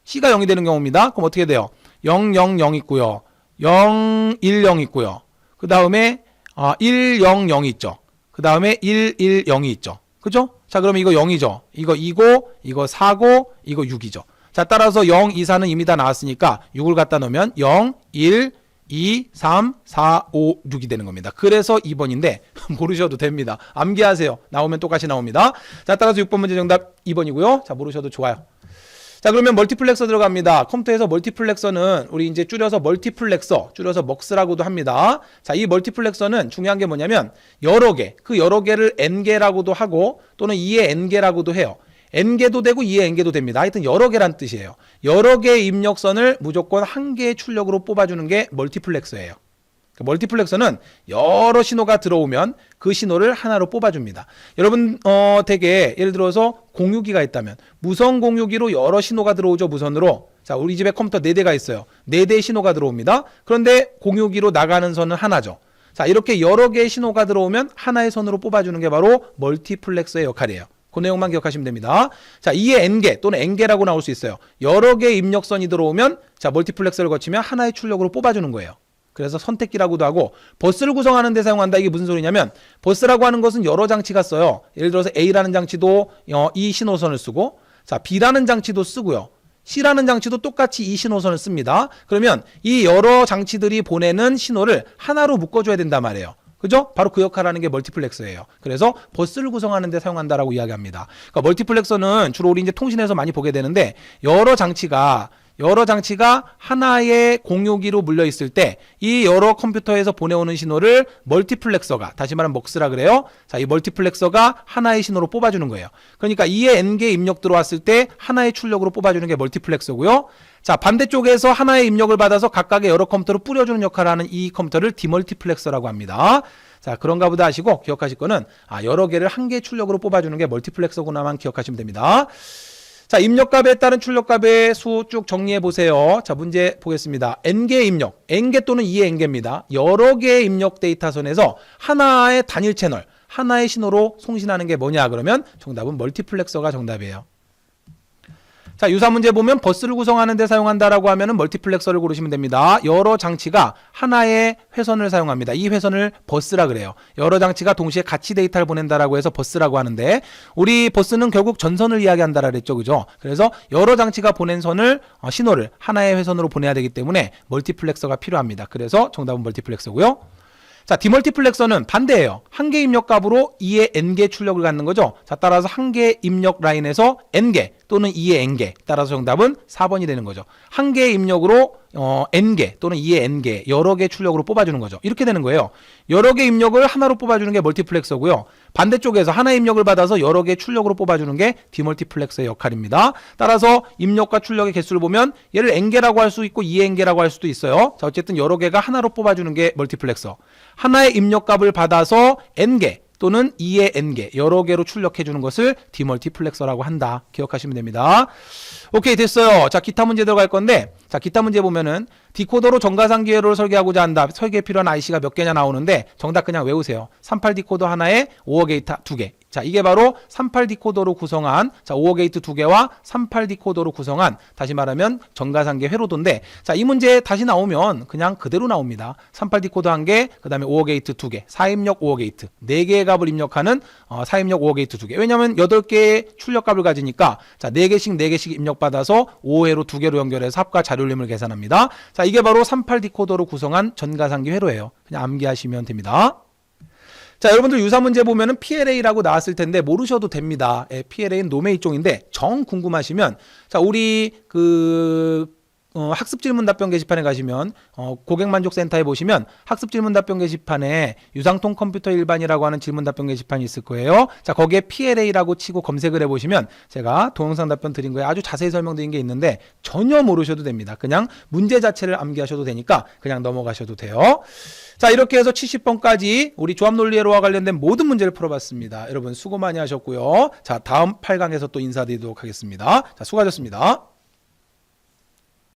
C가 0이 되는 경우입니다. 그럼 어떻게 돼요? 0, 0, 0 있고요. 0, 1, 0 있고요. 그 다음에 1, 0, 0 있죠. 그 다음에 1, 1, 0이 있죠. 그죠? 자, 그러면 이거 0이죠. 이거 2고, 이거 4고, 이거 6이죠. 자, 따라서 0, 2, 4는 이미 다 나왔으니까 6을 갖다 놓으면 0, 1, 2, 3, 4, 5, 6이 되는 겁니다. 그래서 2번인데 모르셔도 됩니다. 암기하세요. 나오면 똑같이 나옵니다. 자, 따라서 6번 문제 정답 2번이고요. 자, 모르셔도 좋아요. 자, 그러면 멀티플렉서 들어갑니다. 컴퓨터에서 멀티플렉서는 우리 이제 줄여서 멀티플렉서, 줄여서 먹스라고도 합니다. 자, 이 멀티플렉서는 중요한 게 뭐냐면 여러 개, 그 여러 개를 n개라고도 하고 또는 2의 n개라고도 해요. n개도 되고 2의 n개도 됩니다. 하여튼 여러 개란 뜻이에요. 여러 개의 입력선을 무조건 한 개의 출력으로 뽑아주는 게 멀티플렉서예요. 멀티플렉서는 여러 신호가 들어오면 그 신호를 하나로 뽑아줍니다. 여러분 되게 예를 들어서 공유기가 있다면 무선 공유기로 여러 신호가 들어오죠. 무선으로. 자, 우리 집에 컴퓨터 4대가 있어요. 4대의 신호가 들어옵니다. 그런데 공유기로 나가는 선은 하나죠. 자, 이렇게 여러 개의 신호가 들어오면 하나의 선으로 뽑아주는 게 바로 멀티플렉서의 역할이에요. 그 내용만 기억하시면 됩니다. 자, 2의 n개 또는 n개라고 나올 수 있어요. 여러 개의 입력선이 들어오면 자, 멀티플렉서를 거치면 하나의 출력으로 뽑아주는 거예요. 그래서 선택기라고도 하고 버스를 구성하는 데 사용한다. 이게 무슨 소리냐면 버스라고 하는 것은 여러 장치가 써요. 예를 들어서 A라는 장치도 이 신호선을 쓰고 자, B라는 장치도 쓰고요. C라는 장치도 똑같이 이 신호선을 씁니다. 그러면 이 여러 장치들이 보내는 신호를 하나로 묶어줘야 된단 말이에요. 그죠? 바로 그 역할을 하는 게 멀티플렉서예요. 그래서 버스를 구성하는 데 사용한다라고 이야기합니다. 그러니까 멀티플렉서는 주로 우리 이제 통신에서 많이 보게 되는데 여러 장치가 하나의 공유기로 물려 있을 때 이 여러 컴퓨터에서 보내오는 신호를 멀티플렉서가, 다시 말하면 먹스라 그래요. 자, 이 멀티플렉서가 하나의 신호로 뽑아주는 거예요. 그러니까 2의 n개 입력 들어왔을 때 하나의 출력으로 뽑아주는 게 멀티플렉서고요. 자, 반대쪽에서 하나의 입력을 받아서 각각의 여러 컴퓨터로 뿌려주는 역할을 하는 이 컴퓨터를 디멀티플렉서라고 합니다. 자, 그런가 보다 하시고 기억하실 거는 여러 개를 한 개의 출력으로 뽑아주는 게 멀티플렉서구나만 기억하시면 됩니다. 자, 입력값에 따른 출력값의 수 쭉 정리해 보세요. 자, 문제 보겠습니다. n개 입력, n개 또는 2의 n개입니다. 여러 개의 입력 데이터선에서 하나의 단일 채널, 하나의 신호로 송신하는 게 뭐냐 그러면 정답은 멀티플렉서가 정답이에요. 자, 유사 문제 보면 버스를 구성하는 데 사용한다라고 하면은 멀티플렉서를 고르시면 됩니다. 여러 장치가 하나의 회선을 사용합니다. 이 회선을 버스라 그래요. 여러 장치가 동시에 같이 데이터를 보낸다라고 해서 버스라고 하는데 우리 버스는 결국 전선을 이야기한다라 그랬죠. 그죠? 그래서 여러 장치가 보낸 선을 신호를 하나의 회선으로 보내야 되기 때문에 멀티플렉서가 필요합니다. 그래서 정답은 멀티플렉서고요. 자, 디멀티플렉서는 반대예요. 한 개 입력 값으로 2의 n개 출력을 갖는 거죠. 자, 따라서 한 개 입력 라인에서 n개 또는 2의 n개. 따라서 정답은 4번이 되는 거죠. 한 개의 입력으로 n개 또는 2의 n개 여러 개 출력으로 뽑아주는 거죠. 이렇게 되는 거예요. 여러 개 입력을 하나로 뽑아주는 게 멀티플렉서고요. 반대쪽에서 하나의 입력을 받아서 여러 개 출력으로 뽑아주는 게 디멀티플렉서의 역할입니다. 따라서 입력과 출력의 개수를 보면 얘를 n개라고 할 수 있고 2의 n개라고 할 수도 있어요. 자, 어쨌든 여러 개가 하나로 뽑아주는 게 멀티플렉서. 하나의 입력값을 받아서 n개 또는 2의 n개 여러 개로 출력해 주는 것을 디멀티플렉서라고 한다. 기억하시면 됩니다. 오케이, 됐어요. 자, 기타 문제 들어갈 건데 자, 기타 문제 보면은 디코더로 정가상 기회로를 설계하고자 한다. 설계에 필요한 IC가 몇 개냐 나오는데 정답 그냥 외우세요. 38 디코더 하나에 5호 게이트 2개. 자, 이게 바로 38 디코더로 구성한 5호 게이트 2개와 38 디코더로 구성한 다시 말하면 정가상계 회로도인데 자, 이 문제 다시 나오면 그냥 그대로 나옵니다. 38 디코더 1개, 그다음에 5호 게이트 2개, 4입력 5호 게이트 4개의 값을 입력하는 4입력 5호 게이트 2개. 왜냐면 8개의 출력값을 가지니까 자, 4개씩 입력받아서 5회로 2개로 연결해서 합과 자료림을 계산합니다. 자, 이게 바로 38 디코더로 구성한 전가상계 회로예요. 그냥 암기하시면 됩니다. 자, 여러분들 유사 문제 보면은 PLA라고 나왔을 텐데 모르셔도 됩니다. PLA는 놈의 일종인데 정 궁금하시면 자, 우리 학습 질문 답변 게시판에 가시면 고객만족센터에 보시면 학습 질문 답변 게시판에 유상통 컴퓨터 일반이라고 하는 질문 답변 게시판이 있을 거예요. 자, 거기에 PLA라고 치고 검색을 해보시면 제가 동영상 답변 드린 거에 아주 자세히 설명드린 게 있는데 전혀 모르셔도 됩니다. 그냥 문제 자체를 암기하셔도 되니까 그냥 넘어가셔도 돼요. 자, 이렇게 해서 70번까지 우리 조합논리회로와 관련된 모든 문제를 풀어봤습니다. 여러분 수고 많이 하셨고요. 자, 다음 8강에서 또 인사드리도록 하겠습니다. 자, 수고하셨습니다.